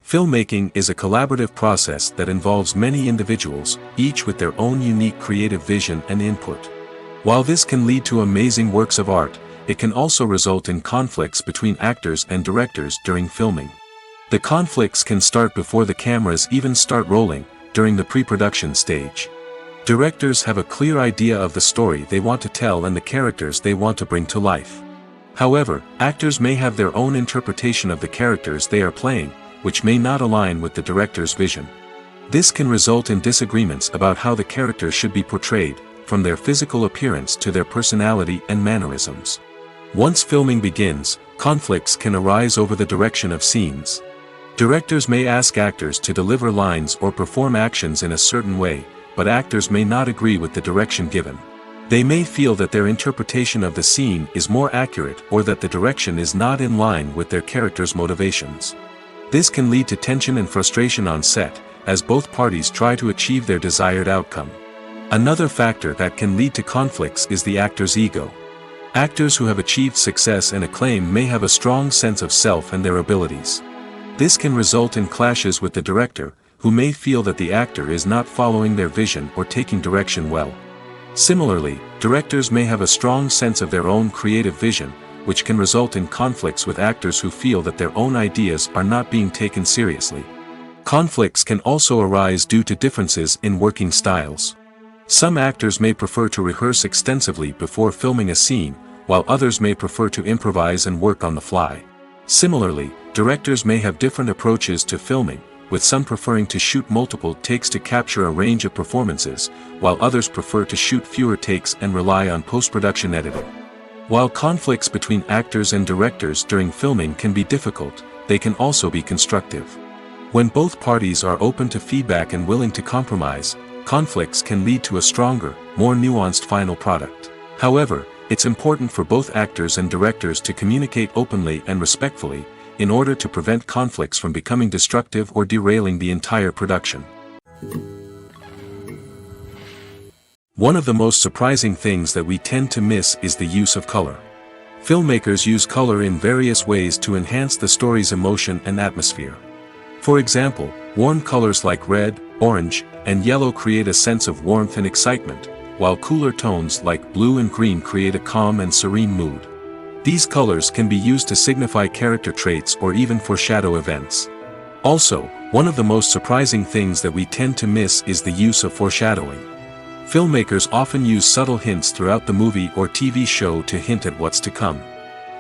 [SPEAKER 1] Filmmaking is a collaborative process that involves many individuals, each with their own unique creative vision and input. While this can lead to amazing works of art, it can also result in conflicts between actors and directors during filming. The conflicts can start before the cameras even start rolling, during the pre-production stage. Directors have a clear idea of the story they want to tell and the characters they want to bring to life. However, actors may have their own interpretation of the characters they are playing, which may not align with the director's vision. This can result in disagreements about how the characters should be portrayed, from their physical appearance to their personality and mannerisms. Once filming begins, conflicts can arise over the direction of scenes. Directors may ask actors to deliver lines or perform actions in a certain way, but actors may not agree with the direction given. They may feel that their interpretation of the scene is more accurate or that the direction is not in line with their character's motivations. This can lead to tension and frustration on set, as both parties try to achieve their desired outcome. Another factor that can lead to conflicts is the actor's ego. Actors who have achieved success and acclaim may have a strong sense of self and their abilities. This can result in clashes with the director, who may feel that the actor is not following their vision or taking direction well. Similarly, directors may have a strong sense of their own creative vision, which can result in conflicts with actors who feel that their own ideas are not being taken seriously. Conflicts can also arise due to differences in working styles. Some actors may prefer to rehearse extensively before filming a scene, while others may prefer to improvise and work on the fly. Similarly, directors may have different approaches to filming, with some preferring to shoot multiple takes to capture a range of performances, while others prefer to shoot fewer takes and rely on post-production editing. While conflicts between actors and directors during filming can be difficult, they can also be constructive. When both parties are open to feedback and willing to compromise, conflicts can lead to a stronger, more nuanced final product. However, it's important for both actors and directors to communicate openly and respectfully, in order to prevent conflicts from becoming destructive or derailing the entire production. One of the most surprising things that we tend to miss is the use of color. Filmmakers use color in various ways to enhance the story's emotion and atmosphere. For example, warm colors like red, orange, and yellow create a sense of warmth and excitement, while cooler tones like blue and green create a calm and serene mood. These colors can be used to signify character traits or even foreshadow events. Also, one of the most surprising things that we tend to miss is the use of foreshadowing. Filmmakers often use subtle hints throughout the movie or TV show to hint at what's to come.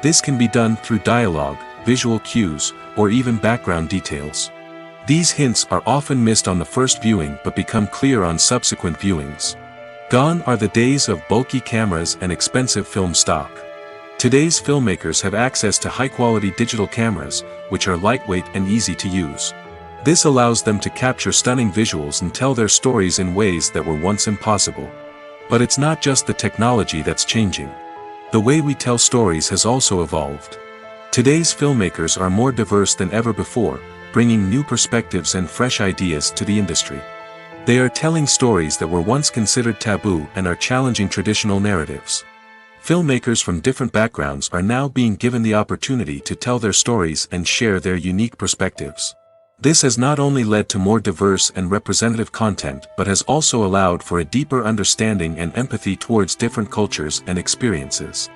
[SPEAKER 1] This can be done through dialogue, visual cues, or even background details. These hints are often missed on the first viewing but become clear on subsequent viewings. Gone are the days of bulky cameras and expensive film stock. Today's filmmakers have access to high-quality digital cameras, which are lightweight and easy to use. This allows them to capture stunning visuals and tell their stories in ways that were once impossible. But it's not just the technology that's changing. The way we tell stories has also evolved. Today's filmmakers are more diverse than ever before, bringing new perspectives and fresh ideas to the industry. They are telling stories that were once considered taboo and are challenging traditional narratives. Filmmakers from different backgrounds are now being given the opportunity to tell their stories and share their unique perspectives. This has not only led to more diverse and representative content but has also allowed for a deeper understanding and empathy towards different cultures and experiences.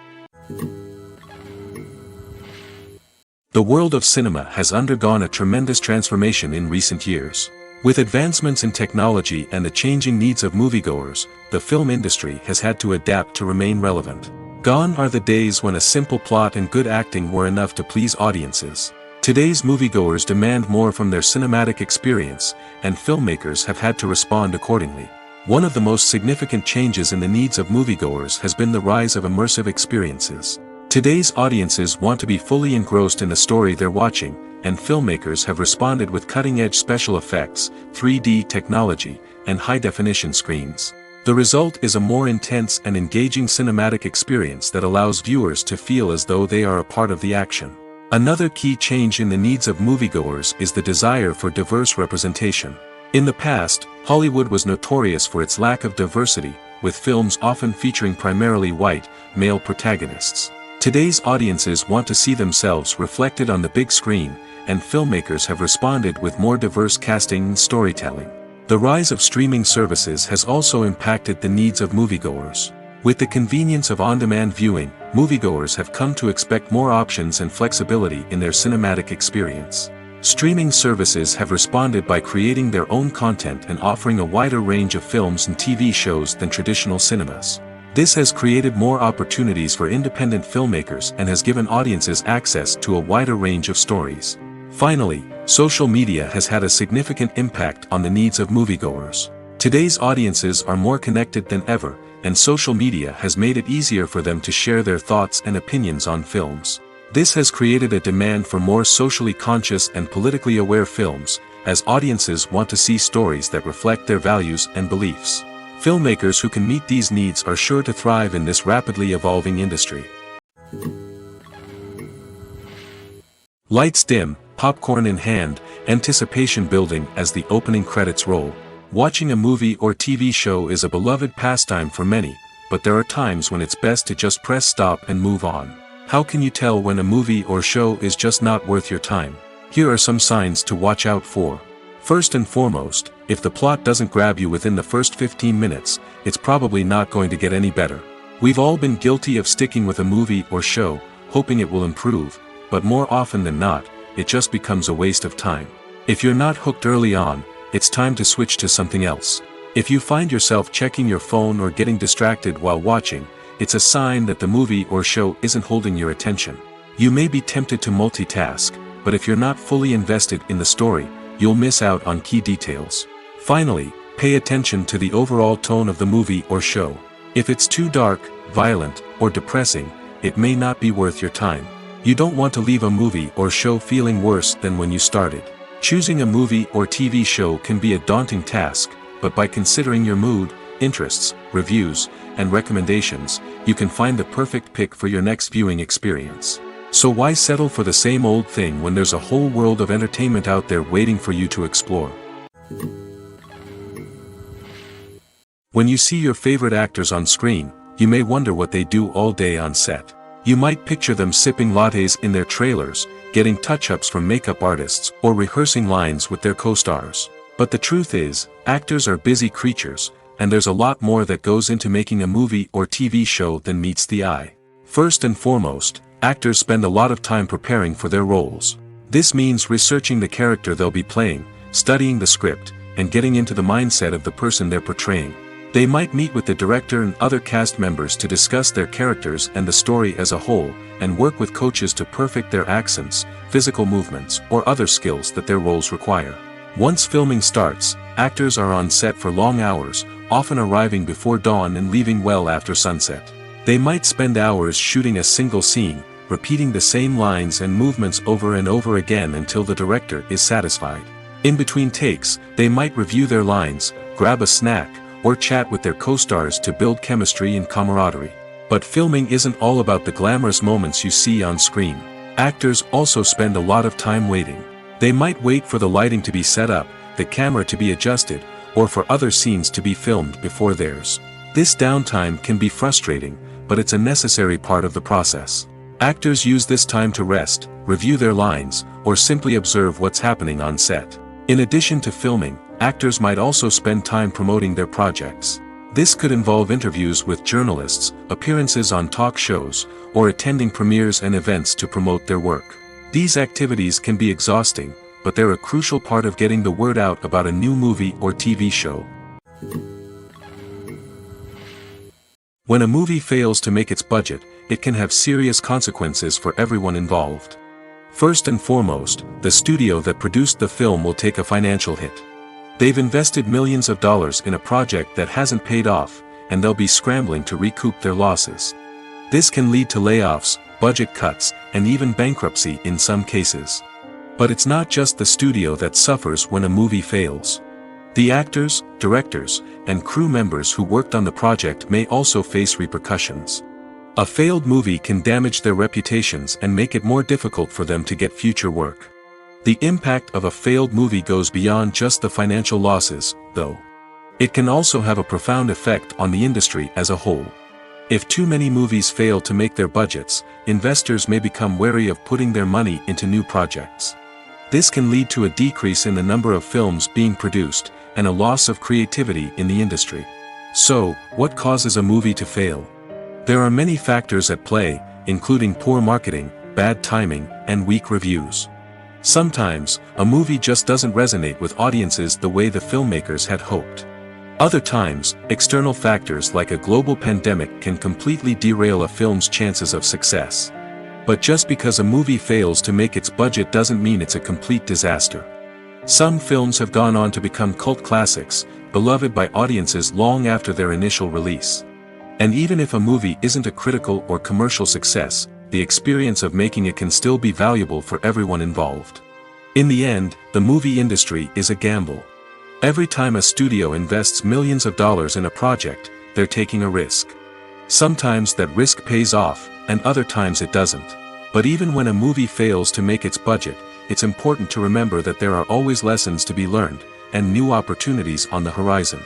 [SPEAKER 1] The world of cinema has undergone a tremendous transformation in recent years. With advancements in technology and the changing needs of moviegoers, the film industry has had to adapt to remain relevant. Gone are the days when a simple plot and good acting were enough to please audiences. Today's moviegoers demand more from their cinematic experience, and filmmakers have had to respond accordingly. One of the most significant changes in the needs of moviegoers has been the rise of immersive experiences. Today's audiences want to be fully engrossed in the story they're watching, and filmmakers have responded with cutting-edge special effects, 3D technology, and high-definition screens. The result is a more intense and engaging cinematic experience that allows viewers to feel as though they are a part of the action. Another key change in the needs of moviegoers is the desire for diverse representation. In the past, Hollywood was notorious for its lack of diversity, with films often featuring primarily white, male protagonists. Today's audiences want to see themselves reflected on the big screen, and filmmakers have responded with more diverse casting and storytelling. The rise of streaming services has also impacted the needs of moviegoers. With the convenience of on-demand viewing, moviegoers have come to expect more options and flexibility in their cinematic experience. Streaming services have responded by creating their own content and offering a wider range of films and TV shows than traditional cinemas. This has created more opportunities for independent filmmakers and has given audiences access to a wider range of stories. Finally, social media has had a significant impact on the needs of moviegoers. Today's audiences are more connected than ever, and social media has made it easier for them to share their thoughts and opinions on films. This has created a demand for more socially conscious and politically aware films, as audiences want to see stories that reflect their values and beliefs. Filmmakers who can meet these needs are sure to thrive in this rapidly evolving industry. Lights dim, popcorn in hand, anticipation building as the opening credits roll. Watching a movie or TV show is a beloved pastime for many, but there are times when it's best to just press stop and move on. How can you tell when a movie or show is just not worth your time? Here are some signs to watch out for. First and foremost, if the plot doesn't grab you within the first 15 minutes, it's probably not going to get any better. We've all been guilty of sticking with a movie or show, hoping it will improve, but more often than not, it just becomes a waste of time. If you're not hooked early on, it's time to switch to something else. If you find yourself checking your phone or getting distracted while watching, it's a sign that the movie or show isn't holding your attention. You may be tempted to multitask, but if you're not fully invested in the story, you'll miss out on key details. Finally, pay attention to the overall tone of the movie or show. If it's too dark, violent, or depressing, it may not be worth your time. You don't want to leave a movie or show feeling worse than when you started. Choosing a movie or TV show can be a daunting task, but by considering your mood, interests, reviews, and recommendations, you can find the perfect pick for your next viewing experience. So why settle for the same old thing when there's a whole world of entertainment out there waiting for you to explore? When you see your favorite actors on screen, you may wonder what they do all day on set. You might picture them sipping lattes in their trailers, getting touch-ups from makeup artists, or rehearsing lines with their co-stars. But the truth is, actors are busy creatures, and there's a lot more that goes into making a movie or TV show than meets the eye. First and foremost, actors spend a lot of time preparing for their roles. This means researching the character they'll be playing, studying the script, and getting into the mindset of the person they're portraying. They might meet with the director and other cast members to discuss their characters and the story as a whole, and work with coaches to perfect their accents, physical movements, or other skills that their roles require. Once filming starts, actors are on set for long hours, often arriving before dawn and leaving well after sunset. They might spend hours shooting a single scene, repeating the same lines and movements over and over again until the director is satisfied. In between takes, they might review their lines, grab a snack, or chat with their co-stars to build chemistry and camaraderie. But filming isn't all about the glamorous moments you see on screen. Actors also spend a lot of time waiting. They might wait for the lighting to be set up, the camera to be adjusted, or for other scenes to be filmed before theirs. This downtime can be frustrating, but it's a necessary part of the process. Actors use this time to rest, review their lines, or simply observe what's happening on set. In addition to filming, actors might also spend time promoting their projects. This could involve interviews with journalists, appearances on talk shows, or attending premieres and events to promote their work. These activities can be exhausting, but they're a crucial part of getting the word out about a new movie or TV show. When a movie fails to make its budget, it can have serious consequences for everyone involved. First and foremost, the studio that produced the film will take a financial hit. They've invested millions of dollars in a project that hasn't paid off, and they'll be scrambling to recoup their losses. This can lead to layoffs, budget cuts, and even bankruptcy in some cases. But it's not just the studio that suffers when a movie fails. The actors, directors, and crew members who worked on the project may also face repercussions. A failed movie can damage their reputations and make it more difficult for them to get future work. The impact of a failed movie goes beyond just the financial losses, though. It can also have a profound effect on the industry as a whole. If too many movies fail to make their budgets, investors may become wary of putting their money into new projects. This can lead to a decrease in the number of films being produced, and a loss of creativity in the industry. So, what causes a movie to fail? There are many factors at play, including poor marketing, bad timing, and weak reviews. Sometimes, a movie just doesn't resonate with audiences the way the filmmakers had hoped. Other times, external factors like a global pandemic can completely derail a film's chances of success. But just because a movie fails to make its budget doesn't mean it's a complete disaster. Some films have gone on to become cult classics, beloved by audiences long after their initial release. And even if a movie isn't a critical or commercial success, the experience of making it can still be valuable for everyone involved. In the end, the movie industry is a gamble. Every time a studio invests millions of dollars in a project, they're taking a risk. Sometimes that risk pays off, and other times it doesn't. But even when a movie fails to make its budget, it's important to remember that there are always lessons to be learned, and new opportunities on the horizon.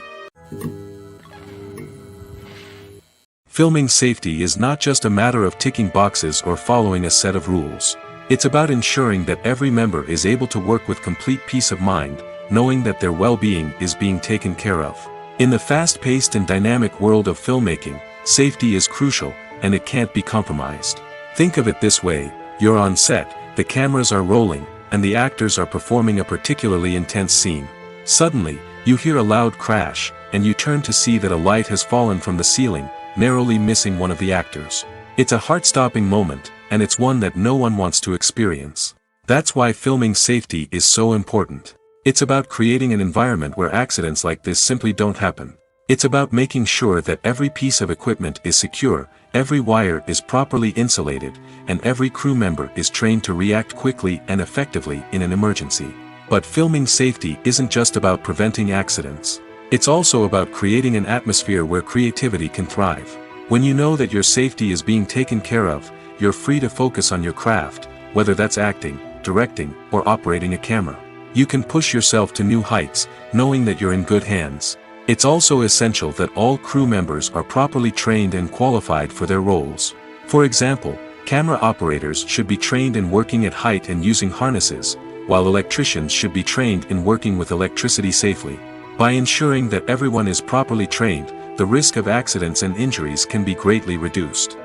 [SPEAKER 1] Filming safety is not just a matter of ticking boxes or following a set of rules. It's about ensuring that every member is able to work with complete peace of mind, knowing that their well-being is being taken care of. In the fast-paced and dynamic world of filmmaking, safety is crucial, and it can't be compromised. Think of it this way: you're on set, the cameras are rolling, and the actors are performing a particularly intense scene. Suddenly, you hear a loud crash, and you turn to see that a light has fallen from the ceiling, narrowly missing one of the actors. It's a heart-stopping moment, and it's one that no one wants to experience. That's why filming safety is so important. It's about creating an environment where accidents like this simply don't happen. It's about making sure that every piece of equipment is secure, every wire is properly insulated, and every crew member is trained to react quickly and effectively in an emergency. But filming safety isn't just about preventing accidents. It's also about creating an atmosphere where creativity can thrive. When you know that your safety is being taken care of, you're free to focus on your craft, whether that's acting, directing, or operating a camera. You can push yourself to new heights, knowing that you're in good hands. It's also essential that all crew members are properly trained and qualified for their roles. For example, camera operators should be trained in working at height and using harnesses, while electricians should be trained in working with electricity safely. By ensuring that everyone is properly trained, the risk of accidents and injuries can be greatly reduced.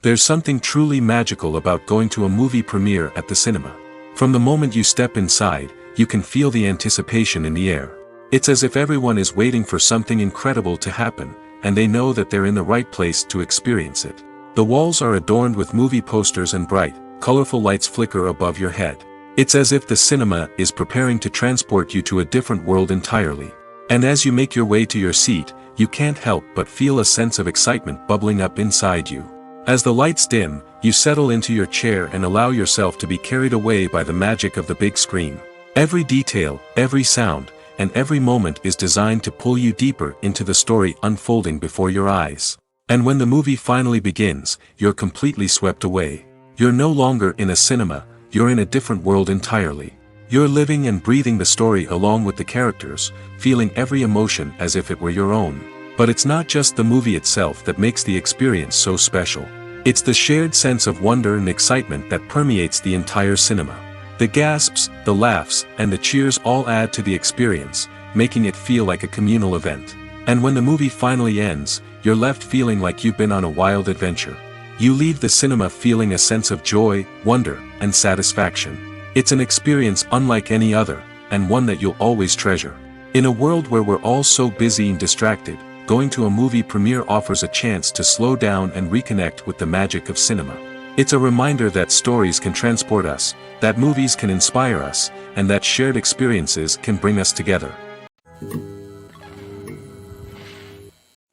[SPEAKER 1] There's something truly magical about going to a movie premiere at the cinema. From the moment you step inside, you can feel the anticipation in the air. It's as if everyone is waiting for something incredible to happen, and they know that they're in the right place to experience it. The walls are adorned with movie posters and bright, colorful lights flicker above your head. It's as if the cinema is preparing to transport you to a different world entirely. And as you make your way to your seat, you can't help but feel a sense of excitement bubbling up inside you. As the lights dim, you settle into your chair and allow yourself to be carried away by the magic of the big screen. Every detail, every sound, and every moment is designed to pull you deeper into the story unfolding before your eyes. And when the movie finally begins, you're completely swept away. You're no longer in a cinema, you're in a different world entirely. You're living and breathing the story along with the characters, feeling every emotion as if it were your own. But it's not just the movie itself that makes the experience so special. It's the shared sense of wonder and excitement that permeates the entire cinema. The gasps, the laughs, and the cheers all add to the experience, making it feel like a communal event. And when the movie finally ends, you're left feeling like you've been on a wild adventure. You leave the cinema feeling a sense of joy, wonder, and satisfaction. It's an experience unlike any other, and one that you'll always treasure. In a world where we're all so busy and distracted, going to a movie premiere offers a chance to slow down and reconnect with the magic of cinema. It's a reminder that stories can transport us, that movies can inspire us, and that shared experiences can bring us together.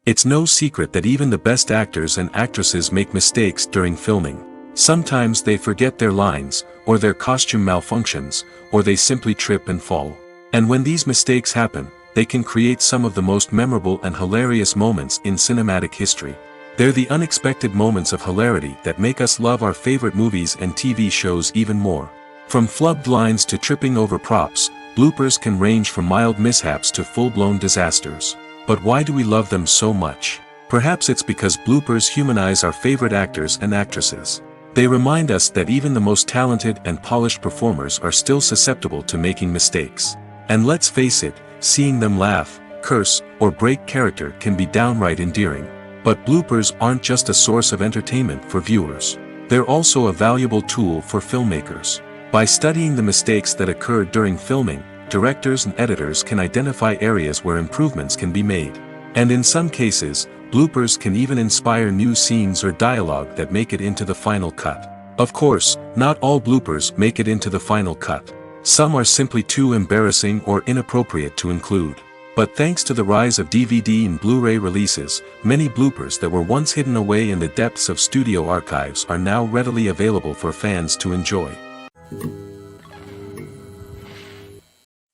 [SPEAKER 1] It's no secret that even the best actors and actresses make mistakes during filming. Sometimes they forget their lines, or their costume malfunctions, or they simply trip and fall. And when these mistakes happen, they can create some of the most memorable and hilarious moments in cinematic history. They're the unexpected moments of hilarity that make us love our favorite movies and TV shows even more. From flubbed lines to tripping over props, bloopers can range from mild mishaps to full-blown disasters. But why do we love them so much? Perhaps it's because bloopers humanize our favorite actors and actresses. They remind us that even the most talented and polished performers are still susceptible to making mistakes. And let's face it, seeing them laugh, curse, or break character can be downright endearing. But bloopers aren't just a source of entertainment for viewers. They're also a valuable tool for filmmakers. By studying the mistakes that occurred during filming, directors and editors can identify areas where improvements can be made. And in some cases, bloopers can even inspire new scenes or dialogue that make it into the final cut. Of course, not all bloopers make it into the final cut. Some are simply too embarrassing or inappropriate to include. But thanks to the rise of DVD and Blu-ray releases, many bloopers that were once hidden away in the depths of studio archives are now readily available for fans to enjoy.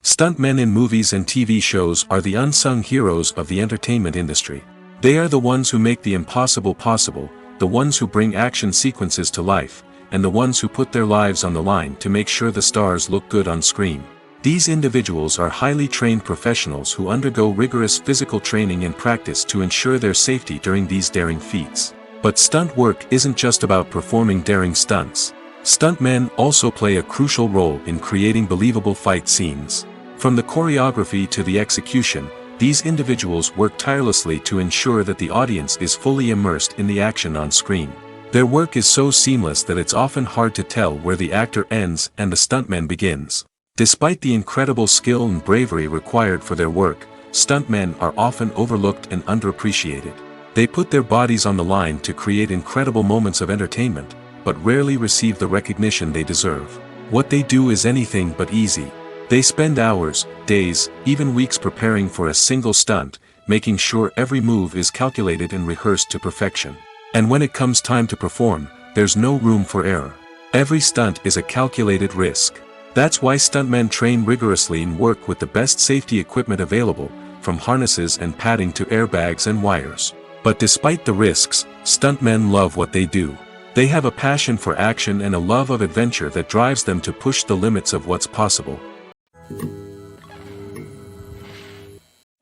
[SPEAKER 1] Stuntmen in movies and TV shows are the unsung heroes of the entertainment industry. They are the ones who make the impossible possible, the ones who bring action sequences to life, and the ones who put their lives on the line to make sure the stars look good on screen. These individuals are highly trained professionals who undergo rigorous physical training and practice to ensure their safety during these daring feats. But stunt work isn't just about performing daring stunts. Stuntmen also play a crucial role in creating believable fight scenes. From the choreography to the execution, these individuals work tirelessly to ensure that the audience is fully immersed in the action on screen. Their work is so seamless that it's often hard to tell where the actor ends and the stuntman begins. Despite the incredible skill and bravery required for their work, stuntmen are often overlooked and underappreciated. They put their bodies on the line to create incredible moments of entertainment, but rarely receive the recognition they deserve. What they do is anything but easy. They spend hours, days, even weeks preparing for a single stunt, making sure every move is calculated and rehearsed to perfection. And when it comes time to perform, there's no room for error. Every stunt is a calculated risk. That's why stuntmen train rigorously and work with the best safety equipment available, from harnesses and padding to airbags and wires. But despite the risks, stuntmen love what they do. They have a passion for action and a love of adventure that drives them to push the limits of what's possible.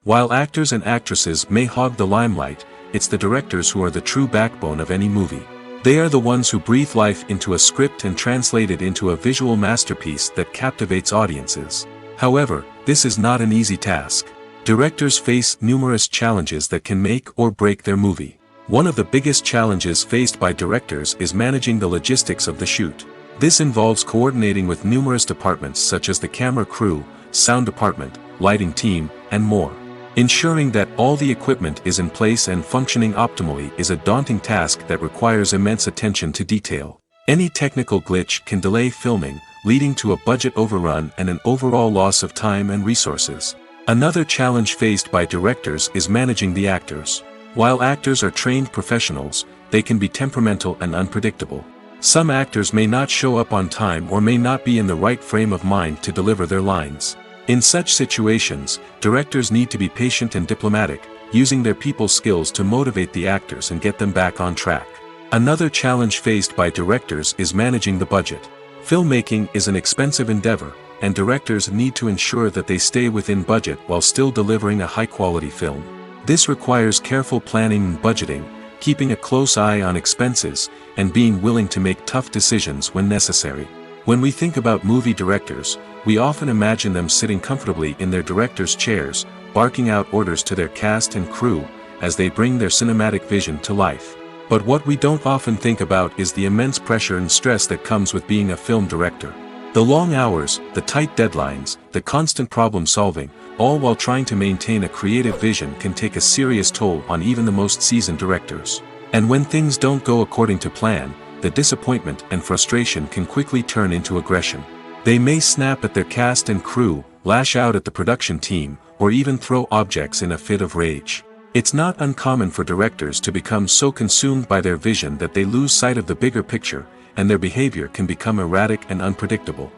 [SPEAKER 1] While actors and actresses may hog the limelight, it's the directors who are the true backbone of any movie. They are the ones who breathe life into a script and translate it into a visual masterpiece that captivates audiences. However, this is not an easy task. Directors face numerous challenges that can make or break their movie. One of the biggest challenges faced by directors is managing the logistics of the shoot. This involves coordinating with numerous departments such as the camera crew, sound department, lighting team, and more. Ensuring that all the equipment is in place and functioning optimally is a daunting task that requires immense attention to detail. Any technical glitch can delay filming, leading to a budget overrun and an overall loss of time and resources. Another challenge faced by directors is managing the actors. While actors are trained professionals, they can be temperamental and unpredictable. Some actors may not show up on time or may not be in the right frame of mind to deliver their lines. In such situations, directors need to be patient and diplomatic, using their people skills to motivate the actors and get them back on track. Another challenge faced by directors is managing the budget. Filmmaking is an expensive endeavor, and directors need to ensure that they stay within budget while still delivering a high-quality film. This requires careful planning and budgeting, keeping a close eye on expenses, and being willing to make tough decisions when necessary. When we think about movie directors, we often imagine them sitting comfortably in their director's chairs, barking out orders to their cast and crew, as they bring their cinematic vision to life. But what we don't often think about is the immense pressure and stress that comes with being a film director. The long hours, the tight deadlines, the constant problem solving, all while trying to maintain a creative vision can take a serious toll on even the most seasoned directors. And when things don't go according to plan, the disappointment and frustration can quickly turn into aggression. They may snap at their cast and crew, lash out at the production team, or even throw objects in a fit of rage. It's not uncommon for directors to become so consumed by their vision that they lose sight of the bigger picture, and their behavior can become erratic and unpredictable.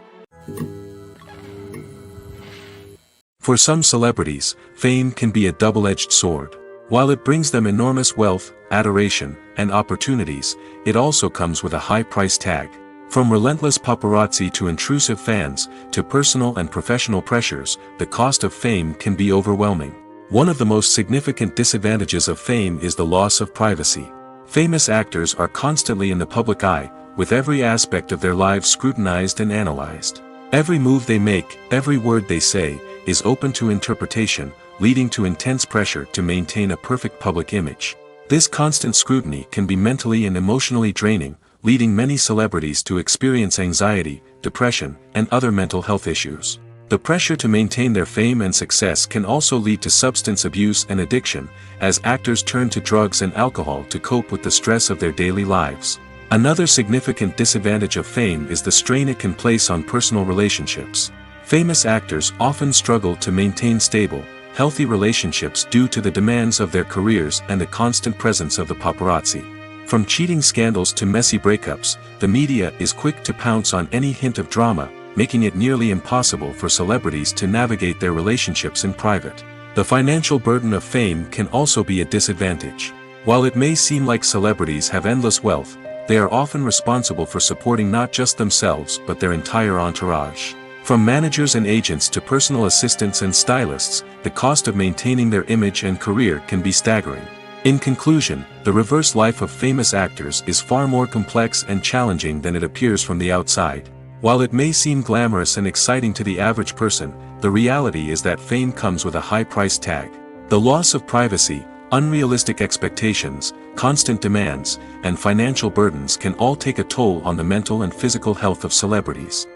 [SPEAKER 1] For some celebrities, fame can be a double-edged sword. While it brings them enormous wealth, adoration, and opportunities, it also comes with a high price tag. From relentless paparazzi to intrusive fans, to personal and professional pressures, the cost of fame can be overwhelming. One of the most significant disadvantages of fame is the loss of privacy. Famous actors are constantly in the public eye, with every aspect of their lives scrutinized and analyzed. Every move they make, every word they say, is open to interpretation, leading to intense pressure to maintain a perfect public image. This constant scrutiny can be mentally and emotionally draining, leading many celebrities to experience anxiety, depression, and other mental health issues. The pressure to maintain their fame and success can also lead to substance abuse and addiction, as actors turn to drugs and alcohol to cope with the stress of their daily lives. Another significant disadvantage of fame is the strain it can place on personal relationships. Famous actors often struggle to maintain stable, healthy relationships due to the demands of their careers and the constant presence of the paparazzi. From cheating scandals to messy breakups, the media is quick to pounce on any hint of drama, making it nearly impossible for celebrities to navigate their relationships in private. The financial burden of fame can also be a disadvantage. While it may seem like celebrities have endless wealth, they are often responsible for supporting not just themselves but their entire entourage. From managers and agents to personal assistants and stylists, the cost of maintaining their image and career can be staggering. In conclusion, the reverse life of famous actors is far more complex and challenging than it appears from the outside. While it may seem glamorous and exciting to the average person, the reality is that fame comes with a high price tag. The loss of privacy, unrealistic expectations, constant demands, and financial burdens can all take a toll on the mental and physical health of celebrities.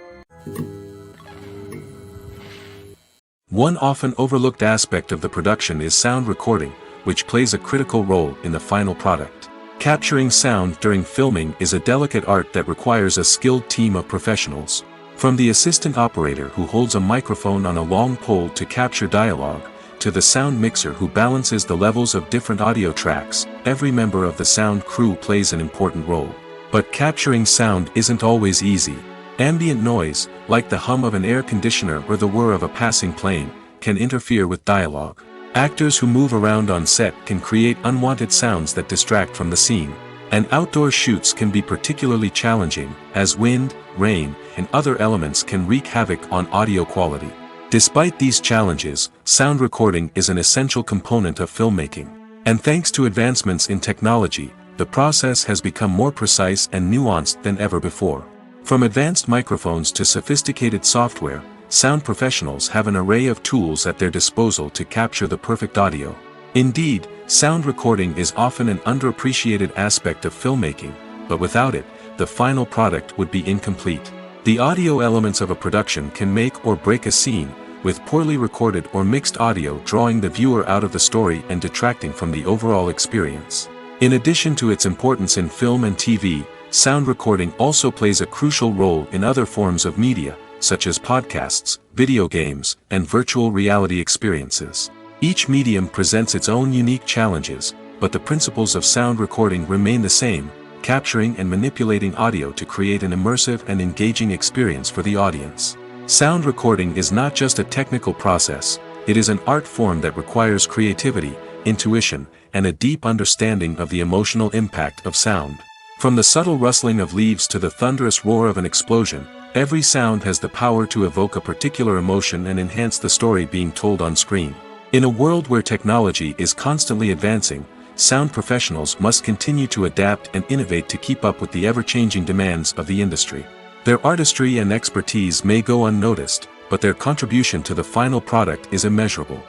[SPEAKER 1] One often overlooked aspect of the production is sound recording, which plays a critical role in the final product. Capturing sound during filming is a delicate art that requires a skilled team of professionals. From the assistant operator who holds a microphone on a long pole to capture dialogue, to the sound mixer who balances the levels of different audio tracks, every member of the sound crew plays an important role. But capturing sound isn't always easy. Ambient noise, like the hum of an air conditioner or the whir of a passing plane, can interfere with dialogue. Actors who move around on set can create unwanted sounds that distract from the scene. And outdoor shoots can be particularly challenging, as wind, rain, and other elements can wreak havoc on audio quality. Despite these challenges, sound recording is an essential component of filmmaking. And thanks to advancements in technology, the process has become more precise and nuanced than ever before. From advanced microphones to sophisticated software, sound professionals have an array of tools at their disposal to capture the perfect audio. Indeed, sound recording is often an underappreciated aspect of filmmaking, but without it, the final product would be incomplete. The audio elements of a production can make or break a scene, with poorly recorded or mixed audio drawing the viewer out of the story and detracting from the overall experience. In addition to its importance in film and TV, sound recording also plays a crucial role in other forms of media, such as podcasts, video games, and virtual reality experiences. Each medium presents its own unique challenges, but the principles of sound recording remain the same, capturing and manipulating audio to create an immersive and engaging experience for the audience. Sound recording is not just a technical process, it is an art form that requires creativity, intuition, and a deep understanding of the emotional impact of sound. From the subtle rustling of leaves to the thunderous roar of an explosion, every sound has the power to evoke a particular emotion and enhance the story being told on screen. In a world where technology is constantly advancing, sound professionals must continue to adapt and innovate to keep up with the ever-changing demands of the industry. Their artistry and expertise may go unnoticed, but their contribution to the final product is immeasurable.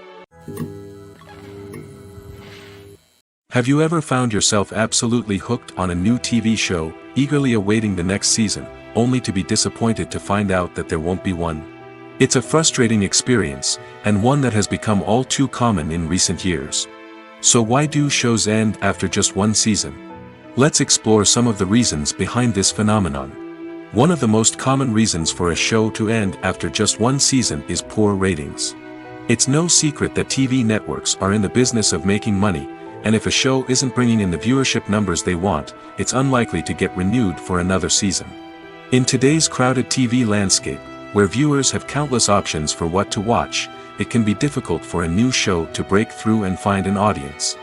[SPEAKER 1] Have you ever found yourself absolutely hooked on a new TV show, eagerly awaiting the next season, only to be disappointed to find out that there won't be one? It's a frustrating experience, and one that has become all too common in recent years. So why do shows end after just one season? Let's explore some of the reasons behind this phenomenon. One of the most common reasons for a show to end after just one season is poor ratings. It's no secret that TV networks are in the business of making money, and if a show isn't bringing in the viewership numbers they want, it's unlikely to get renewed for another season. In today's crowded TV landscape, where viewers have countless options for what to watch, it can be difficult for a new show to break through and find an audience.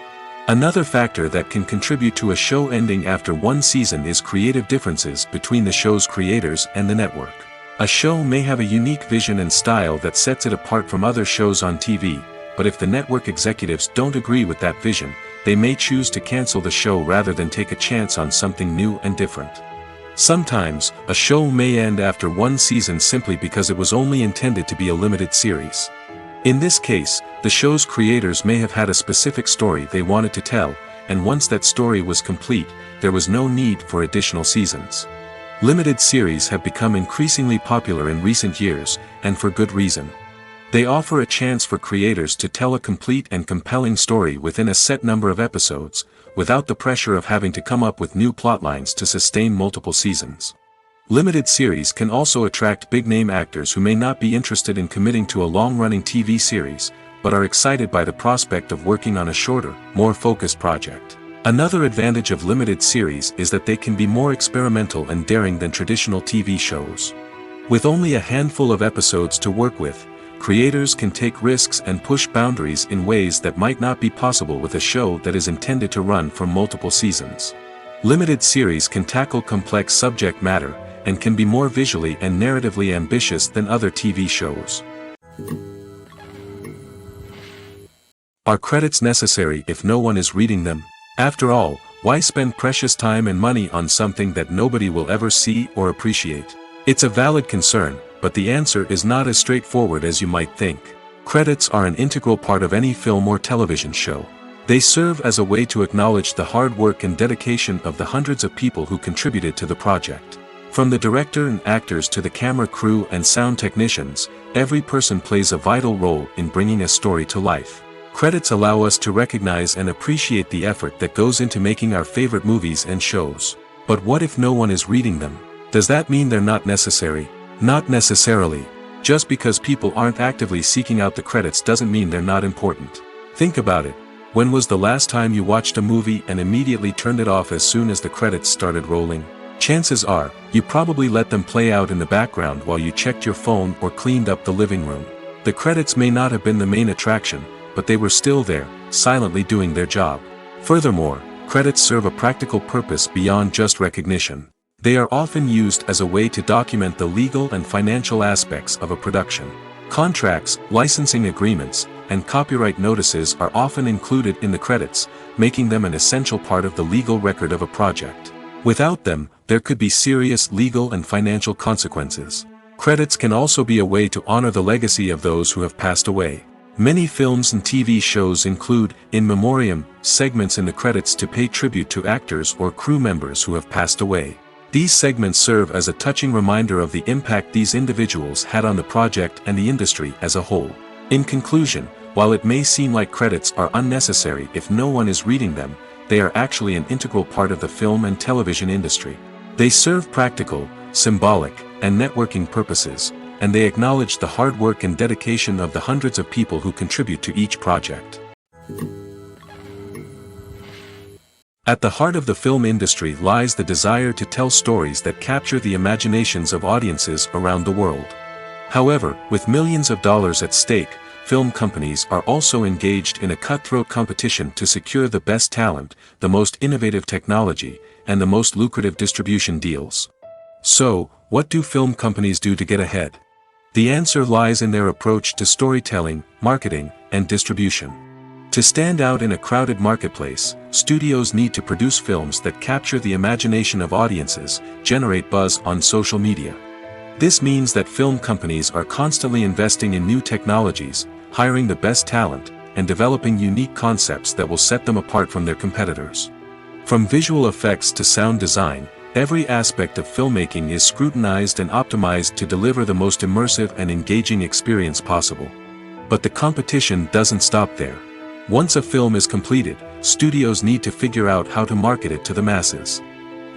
[SPEAKER 1] Another factor that can contribute to a show ending after one season is creative differences between the show's creators and the network. A show may have a unique vision and style that sets it apart from other shows on TV, but if the network executives don't agree with that vision, they may choose to cancel the show rather than take a chance on something new and different. Sometimes, a show may end after one season simply because it was only intended to be a limited series. In this case, the show's creators may have had a specific story they wanted to tell, and once that story was complete, there was no need for additional seasons. Limited series have become increasingly popular in recent years, and for good reason. They offer a chance for creators to tell a complete and compelling story within a set number of episodes, without the pressure of having to come up with new plotlines to sustain multiple seasons. Limited series can also attract big-name actors who may not be interested in committing to a long-running TV series, but are excited by the prospect of working on a shorter, more focused project. Another advantage of limited series is that they can be more experimental and daring than traditional TV shows. With only a handful of episodes to work with, creators can take risks and push boundaries in ways that might not be possible with a show that is intended to run for multiple seasons. Limited series can tackle complex subject matter, and can be more visually and narratively ambitious than other TV shows. Are credits necessary if no one is reading them? After all, why spend precious time and money on something that nobody will ever see or appreciate? It's a valid concern, but the answer is not as straightforward as you might think. Credits are an integral part of any film or television show. They serve as a way to acknowledge the hard work and dedication of the hundreds of people who contributed to the project. From the director and actors to the camera crew and sound technicians, every person plays a vital role in bringing a story to life. Credits allow us to recognize and appreciate the effort that goes into making our favorite movies and shows. But what if no one is reading them? Does that mean they're not necessary? Not necessarily. Just because people aren't actively seeking out the credits doesn't mean they're not important. Think about it. When was the last time you watched a movie and immediately turned it off as soon as the credits started rolling? Chances are, you probably let them play out in the background while you checked your phone or cleaned up the living room. The credits may not have been the main attraction, but they were still there, silently doing their job. Furthermore, credits serve a practical purpose beyond just recognition. They are often used as a way to document the legal and financial aspects of a production. Contracts, licensing agreements, and copyright notices are often included in the credits, making them an essential part of the legal record of a project. Without them, there could be serious legal and financial consequences. Credits can also be a way to honor the legacy of those who have passed away. Many films and TV shows include, in memoriam, segments in the credits to pay tribute to actors or crew members who have passed away. These segments serve as a touching reminder of the impact these individuals had on the project and the industry as a whole. In conclusion, while it may seem like credits are unnecessary if no one is reading them, they are actually an integral part of the film and television industry. They serve practical, symbolic, and networking purposes, and they acknowledge the hard work and dedication of the hundreds of people who contribute to each project. At the heart of the film industry lies the desire to tell stories that capture the imaginations of audiences around the world. However, with millions of dollars at stake, film companies are also engaged in a cutthroat competition to secure the best talent, the most innovative technology, and the most lucrative distribution deals. So, what do film companies do to get ahead? The answer lies in their approach to storytelling, marketing, and distribution. To stand out in a crowded marketplace, studios need to produce films that capture the imagination of audiences, generate buzz on social media. This means that film companies are constantly investing in new technologies, hiring the best talent, and developing unique concepts that will set them apart from their competitors. From visual effects to sound design, every aspect of filmmaking is scrutinized and optimized to deliver the most immersive and engaging experience possible. But the competition doesn't stop there. Once a film is completed, studios need to figure out how to market it to the masses.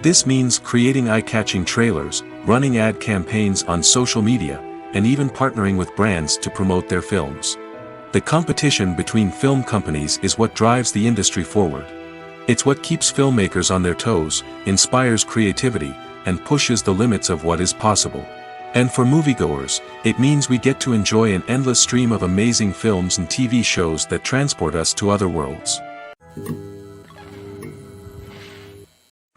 [SPEAKER 1] This means creating eye-catching trailers, running ad campaigns on social media, and even partnering with brands to promote their films. The competition between film companies is what drives the industry forward. It's what keeps filmmakers on their toes, inspires creativity, and pushes the limits of what is possible. And for moviegoers, it means we get to enjoy an endless stream of amazing films and TV shows that transport us to other worlds.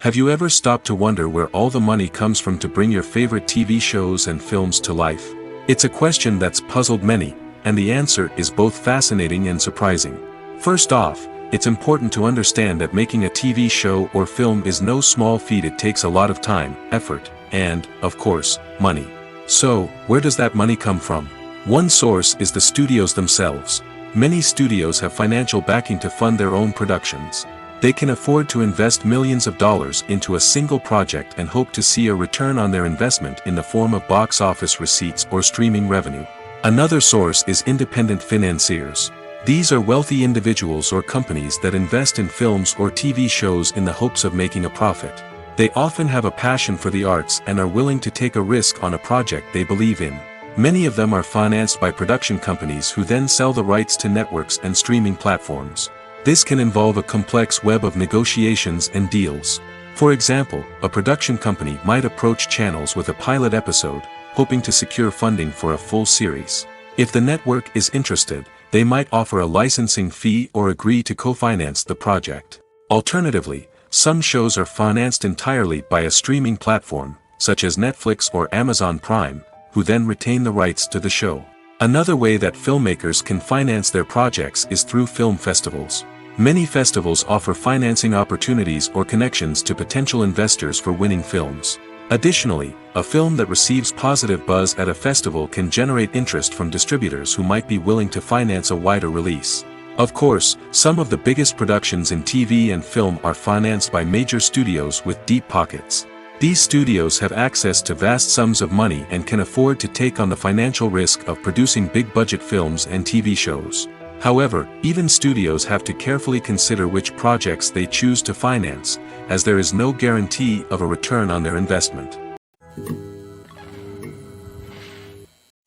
[SPEAKER 1] Have you ever stopped to wonder where all the money comes from to bring your favorite TV shows and films to life? It's a question that's puzzled many, and the answer is both fascinating and surprising. First off, it's important to understand that making a TV show or film is no small feat. It takes a lot of time, effort, and, of course, money. So, where does that money come from? One source is the studios themselves. Many studios have financial backing to fund their own productions. They can afford to invest millions of dollars into a single project and hope to see a return on their investment in the form of box office receipts or streaming revenue. Another source is independent financiers. These are wealthy individuals or companies that invest in films or TV shows in the hopes of making a profit. They often have a passion for the arts and are willing to take a risk on a project they believe in. Many of them are financed by production companies who then sell the rights to networks and streaming platforms. This can involve a complex web of negotiations and deals. For example, a production company might approach channels with a pilot episode, hoping to secure funding for a full series. If the network is interested, they might offer a licensing fee or agree to co-finance the project. Alternatively, some shows are financed entirely by a streaming platform, such as Netflix or Amazon Prime, who then retain the rights to the show. Another way that filmmakers can finance their projects is through film festivals. Many festivals offer financing opportunities or connections to potential investors for winning films. Additionally, a film that receives positive buzz at a festival can generate interest from distributors who might be willing to finance a wider release. Of course, some of the biggest productions in TV and film are financed by major studios with deep pockets. These studios have access to vast sums of money and can afford to take on the financial risk of producing big-budget films and TV shows. However, even studios have to carefully consider which projects they choose to finance, as there is no guarantee of a return on their investment.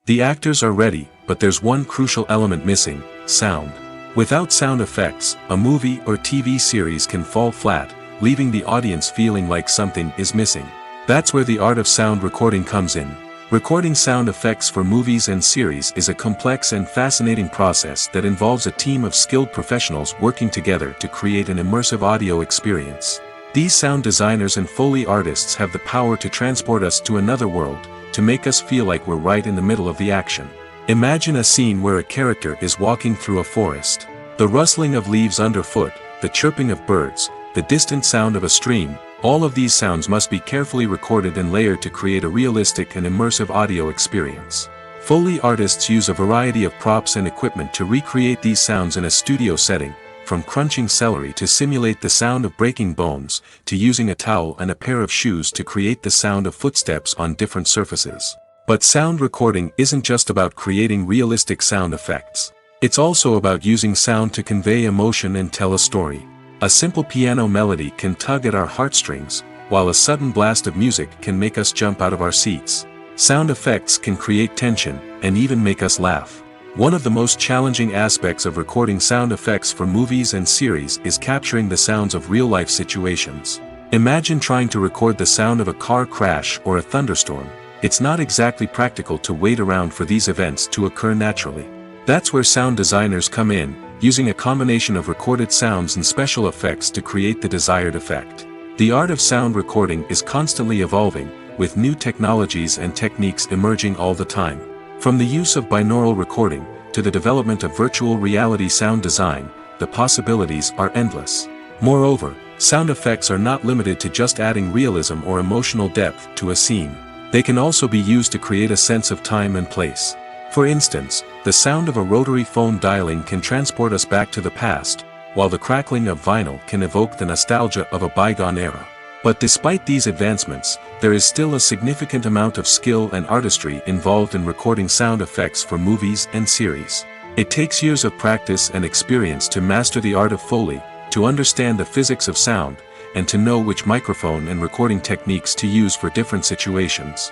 [SPEAKER 1] The actors are ready, but there's one crucial element missing: sound. Without sound effects, a movie or TV series can fall flat, leaving the audience feeling like something is missing. That's where the art of sound recording comes in. Recording sound effects for movies and series is a complex and fascinating process that involves a team of skilled professionals working together to create an immersive audio experience. These sound designers and Foley artists have the power to transport us to another world, to make us feel like we're right in the middle of the action. Imagine a scene where a character is walking through a forest. The rustling of leaves underfoot, the chirping of birds, the distant sound of a stream, all of these sounds must be carefully recorded and layered to create a realistic and immersive audio experience. Foley artists use a variety of props and equipment to recreate these sounds in a studio setting, from crunching celery to simulate the sound of breaking bones, to using a towel and a pair of shoes to create the sound of footsteps on different surfaces. But sound recording isn't just about creating realistic sound effects. It's also about using sound to convey emotion and tell a story. A simple piano melody can tug at our heartstrings, while a sudden blast of music can make us jump out of our seats. Sound effects can create tension, and even make us laugh. One of the most challenging aspects of recording sound effects for movies and series is capturing the sounds of real-life situations. Imagine trying to record the sound of a car crash or a thunderstorm. It's not exactly practical to wait around for these events to occur naturally. That's where sound designers come in, using a combination of recorded sounds and special effects to create the desired effect. The art of sound recording is constantly evolving, with new technologies and techniques emerging all the time. From the use of binaural recording, to the development of virtual reality sound design, the possibilities are endless. Moreover, sound effects are not limited to just adding realism or emotional depth to a scene. They can also be used to create a sense of time and place. For instance, the sound of a rotary phone dialing can transport us back to the past, while the crackling of vinyl can evoke the nostalgia of a bygone era. But despite these advancements, there is still a significant amount of skill and artistry involved in recording sound effects for movies and series. It takes years of practice and experience to master the art of Foley, to understand the physics of sound, and to know which microphone and recording techniques to use for different situations.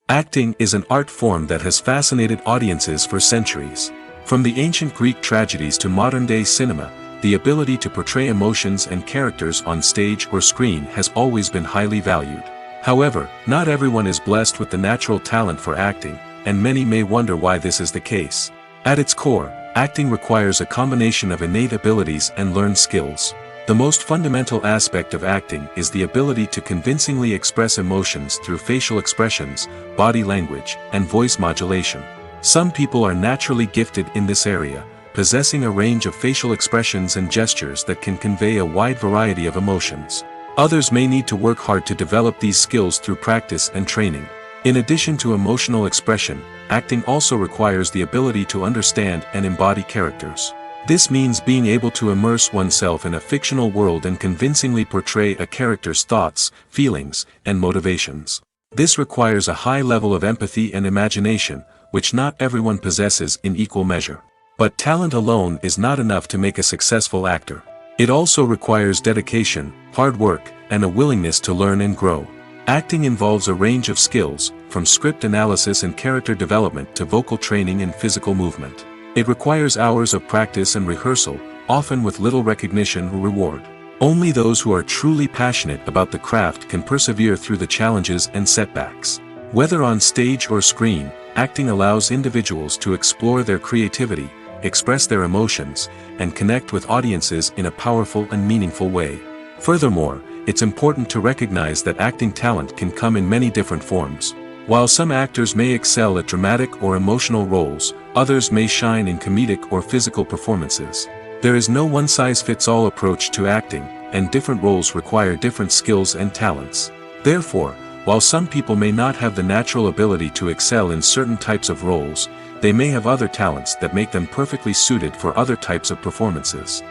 [SPEAKER 1] Acting is an art form that has fascinated audiences for centuries. From the ancient Greek tragedies to modern-day cinema, the ability to portray emotions and characters on stage or screen has always been highly valued. However, not everyone is blessed with the natural talent for acting, and many may wonder why this is the case. At its core, acting requires a combination of innate abilities and learned skills. The most fundamental aspect of acting is the ability to convincingly express emotions through facial expressions, body language, and voice modulation. Some people are naturally gifted in this area, possessing a range of facial expressions and gestures that can convey a wide variety of emotions. Others may need to work hard to develop these skills through practice and training. In addition to emotional expression, acting also requires the ability to understand and embody characters. This means being able to immerse oneself in a fictional world and convincingly portray a character's thoughts, feelings, and motivations. This requires a high level of empathy and imagination, which not everyone possesses in equal measure. But talent alone is not enough to make a successful actor. It also requires dedication, hard work, and a willingness to learn and grow. Acting involves a range of skills, from script analysis and character development to vocal training and physical movement. It requires hours of practice and rehearsal, often with little recognition or reward. Only those who are truly passionate about the craft can persevere through the challenges and setbacks. Whether on stage or screen, acting allows individuals to explore their creativity, express their emotions, and connect with audiences in a powerful and meaningful way. Furthermore, it's important to recognize that acting talent can come in many different forms. While some actors may excel at dramatic or emotional roles, others may shine in comedic or physical performances. There is no one-size-fits-all approach to acting, and different roles require different skills and talents. Therefore, while some people may not have the natural ability to excel in certain types of roles, they may have other talents that make them perfectly suited for other types of performances.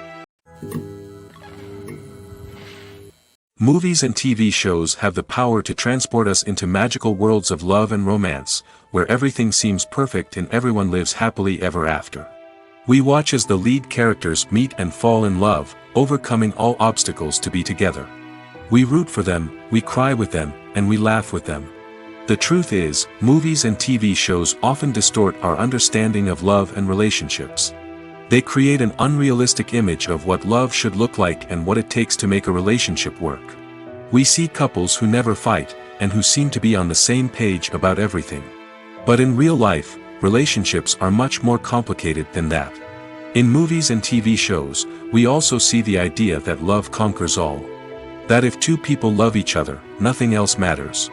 [SPEAKER 1] Movies and TV shows have the power to transport us into magical worlds of love and romance, where everything seems perfect and everyone lives happily ever after. We watch as the lead characters meet and fall in love, overcoming all obstacles to be together. We root for them, we cry with them, and we laugh with them. The truth is, movies and TV shows often distort our understanding of love and relationships. They create an unrealistic image of what love should look like and what it takes to make a relationship work. We see couples who never fight, and who seem to be on the same page about everything. But in real life, relationships are much more complicated than that. In movies and TV shows, we also see the idea that love conquers all. That if two people love each other, nothing else matters.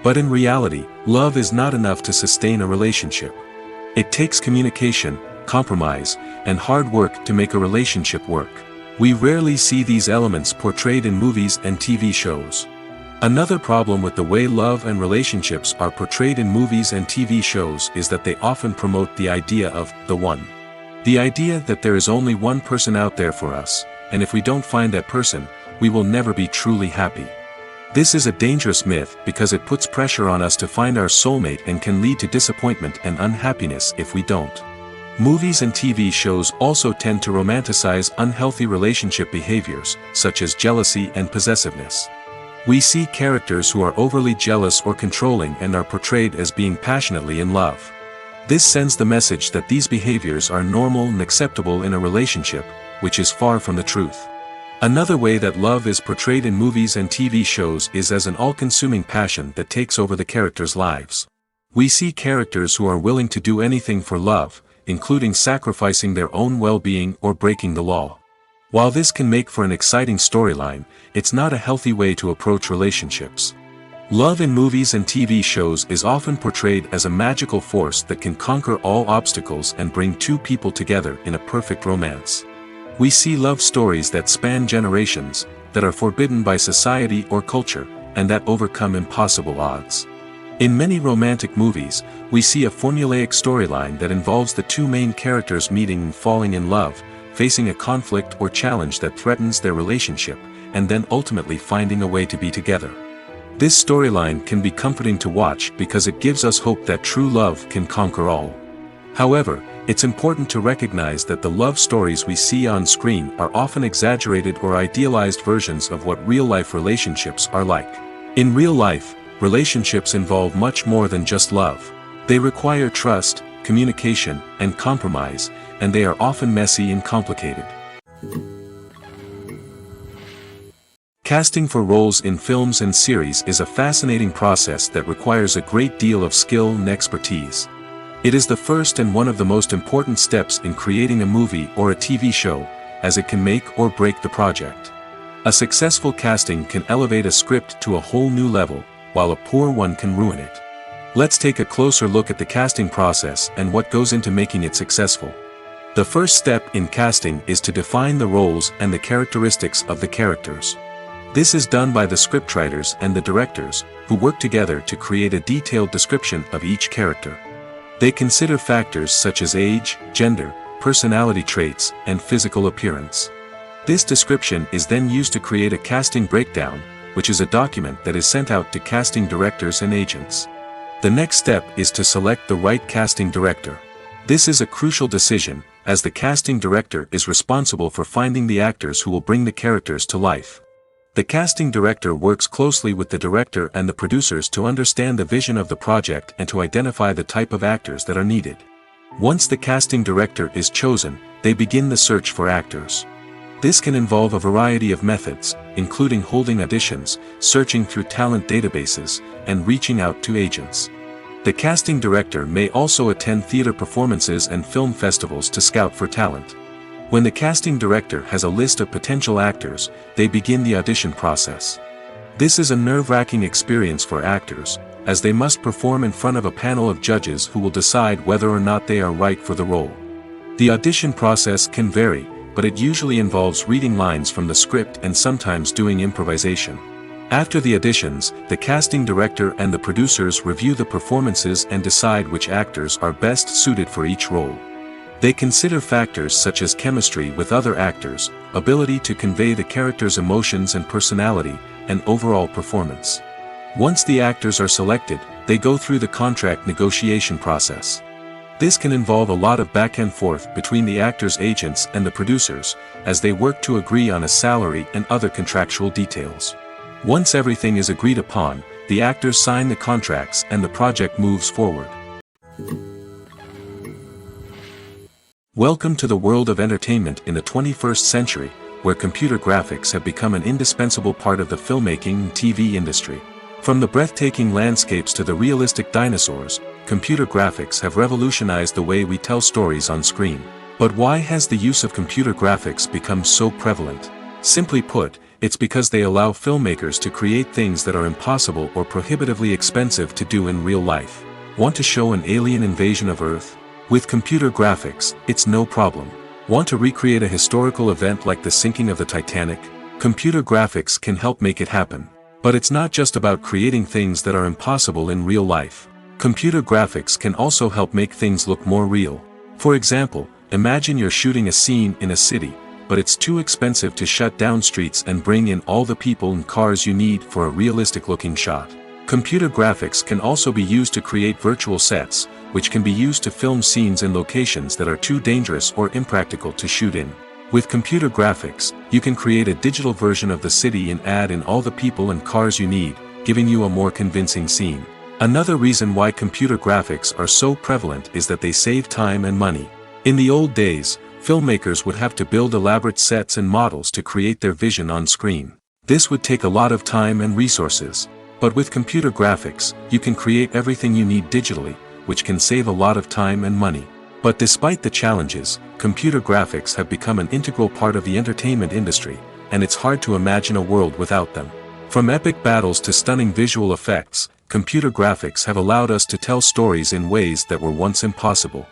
[SPEAKER 1] But in reality, love is not enough to sustain a relationship. It takes communication, compromise, and hard work to make a relationship work. We rarely see these elements portrayed in movies and TV shows. Another problem with the way love and relationships are portrayed in movies and TV shows is that they often promote the idea of the one. The idea that there is only one person out there for us, and if we don't find that person, we will never be truly happy. This is a dangerous myth because it puts pressure on us to find our soulmate and can lead to disappointment and unhappiness if we don't. Movies and TV shows also tend to romanticize unhealthy relationship behaviors, such as jealousy and possessiveness. We see characters who are overly jealous or controlling and are portrayed as being passionately in love. This sends the message that these behaviors are normal and acceptable in a relationship, which is far from the truth. Another way that love is portrayed in movies and TV shows is as an all-consuming passion that takes over the characters' lives. We see characters who are willing to do anything for love, including sacrificing their own well-being or breaking the law. While this can make for an exciting storyline, it's not a healthy way to approach relationships. Love in movies and TV shows is often portrayed as a magical force that can conquer all obstacles and bring two people together in a perfect romance. We see love stories that span generations, that are forbidden by society or culture, and that overcome impossible odds. In many romantic movies, we see a formulaic storyline that involves the two main characters meeting and falling in love, facing a conflict or challenge that threatens their relationship, and then ultimately finding a way to be together. This storyline can be comforting to watch because it gives us hope that true love can conquer all. However, it's important to recognize that the love stories we see on screen are often exaggerated or idealized versions of what real-life relationships are like. In real life, relationships involve much more than just love. They require trust, communication, and compromise, and they are often messy and complicated. Casting for roles in films and series is a fascinating process that requires a great deal of skill and expertise. It is the first and one of the most important steps in creating a movie or a TV show, as it can make or break the project. A successful casting can elevate a script to a whole new level, while a poor one can ruin it. Let's take a closer look at the casting process and what goes into making it successful. The first step in casting is to define the roles and the characteristics of the characters. This is done by the scriptwriters and the directors, who work together to create a detailed description of each character. They consider factors such as age, gender, personality traits, and physical appearance. This description is then used to create a casting breakdown, which is a document that is sent out to casting directors and agents. The next step is to select the right casting director. This is a crucial decision, as the casting director is responsible for finding the actors who will bring the characters to life. The casting director works closely with the director and the producers to understand the vision of the project and to identify the type of actors that are needed. Once the casting director is chosen, they begin the search for actors. This can involve a variety of methods, including holding auditions, searching through talent databases, and reaching out to agents. The casting director may also attend theater performances and film festivals to scout for talent. When the casting director has a list of potential actors, they begin the audition process. This is a nerve-wracking experience for actors, as they must perform in front of a panel of judges who will decide whether or not they are right for the role. The audition process can vary, but it usually involves reading lines from the script and sometimes doing improvisation. After the auditions, the casting director and the producers review the performances and decide which actors are best suited for each role. They consider factors such as chemistry with other actors, ability to convey the character's emotions and personality, and overall performance. Once the actors are selected, they go through the contract negotiation process. This can involve a lot of back and forth between the actors' agents and the producers, as they work to agree on a salary and other contractual details. Once everything is agreed upon, the actors sign the contracts and the project moves forward. Welcome to the world of entertainment in the 21st century, where computer graphics have become an indispensable part of the filmmaking and TV industry. From the breathtaking landscapes to the realistic dinosaurs, computer graphics have revolutionized the way we tell stories on screen. But why has the use of computer graphics become so prevalent? Simply put, it's because they allow filmmakers to create things that are impossible or prohibitively expensive to do in real life. Want to show an alien invasion of Earth? With computer graphics, it's no problem. Want to recreate a historical event like the sinking of the Titanic? Computer graphics can help make it happen. But it's not just about creating things that are impossible in real life. Computer graphics can also help make things look more real. For example, imagine you're shooting a scene in a city, but it's too expensive to shut down streets and bring in all the people and cars you need for a realistic-looking shot. Computer graphics can also be used to create virtual sets, which can be used to film scenes in locations that are too dangerous or impractical to shoot in. With computer graphics, you can create a digital version of the city and add in all the people and cars you need, giving you a more convincing scene. Another reason why computer graphics are so prevalent is that they save time and money. In the old days, filmmakers would have to build elaborate sets and models to create their vision on screen. This would take a lot of time and resources. But with computer graphics, you can create everything you need digitally, which can save a lot of time and money. But despite the challenges, computer graphics have become an integral part of the entertainment industry, and it's hard to imagine a world without them. From epic battles to stunning visual effects, computer graphics have allowed us to tell stories in ways that were once impossible.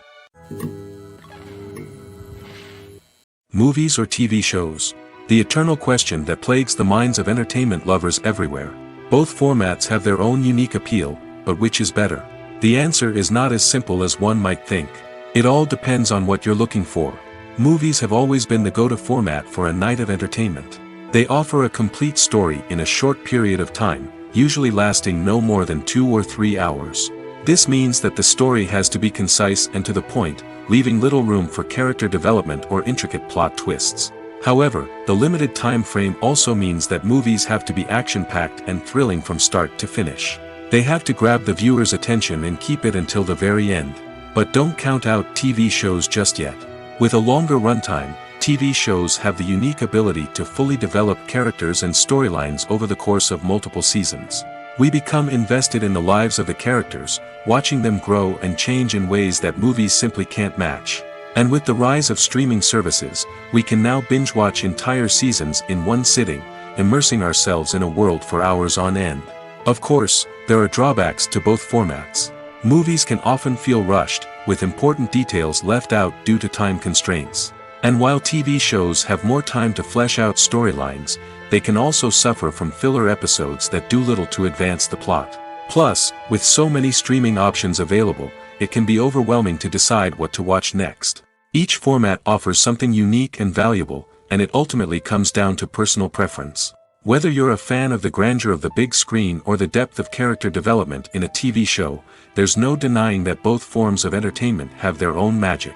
[SPEAKER 1] Movies or TV shows? The eternal question that plagues the minds of entertainment lovers everywhere. Both formats have their own unique appeal, but which is better? The answer is not as simple as one might think. It all depends on what you're looking for. Movies have always been the go-to format for a night of entertainment. They offer a complete story in a short period of time, usually lasting no more than 2 or 3 hours. This means that the story has to be concise and to the point, leaving little room for character development or intricate plot twists. However, the limited time frame also means that movies have to be action-packed and thrilling from start to finish. They have to grab the viewer's attention and keep it until the very end. But don't count out TV shows just yet. With a longer runtime, TV shows have the unique ability to fully develop characters and storylines over the course of multiple seasons. We become invested in the lives of the characters, watching them grow and change in ways that movies simply can't match. And with the rise of streaming services, we can now binge-watch entire seasons in one sitting, immersing ourselves in a world for hours on end. Of course, there are drawbacks to both formats. Movies can often feel rushed, with important details left out due to time constraints. And while TV shows have more time to flesh out storylines, they can also suffer from filler episodes that do little to advance the plot. Plus, with so many streaming options available, it can be overwhelming to decide what to watch next. Each format offers something unique and valuable, and it ultimately comes down to personal preference. Whether you're a fan of the grandeur of the big screen or the depth of character development in a TV show, there's no denying that both forms of entertainment have their own magic.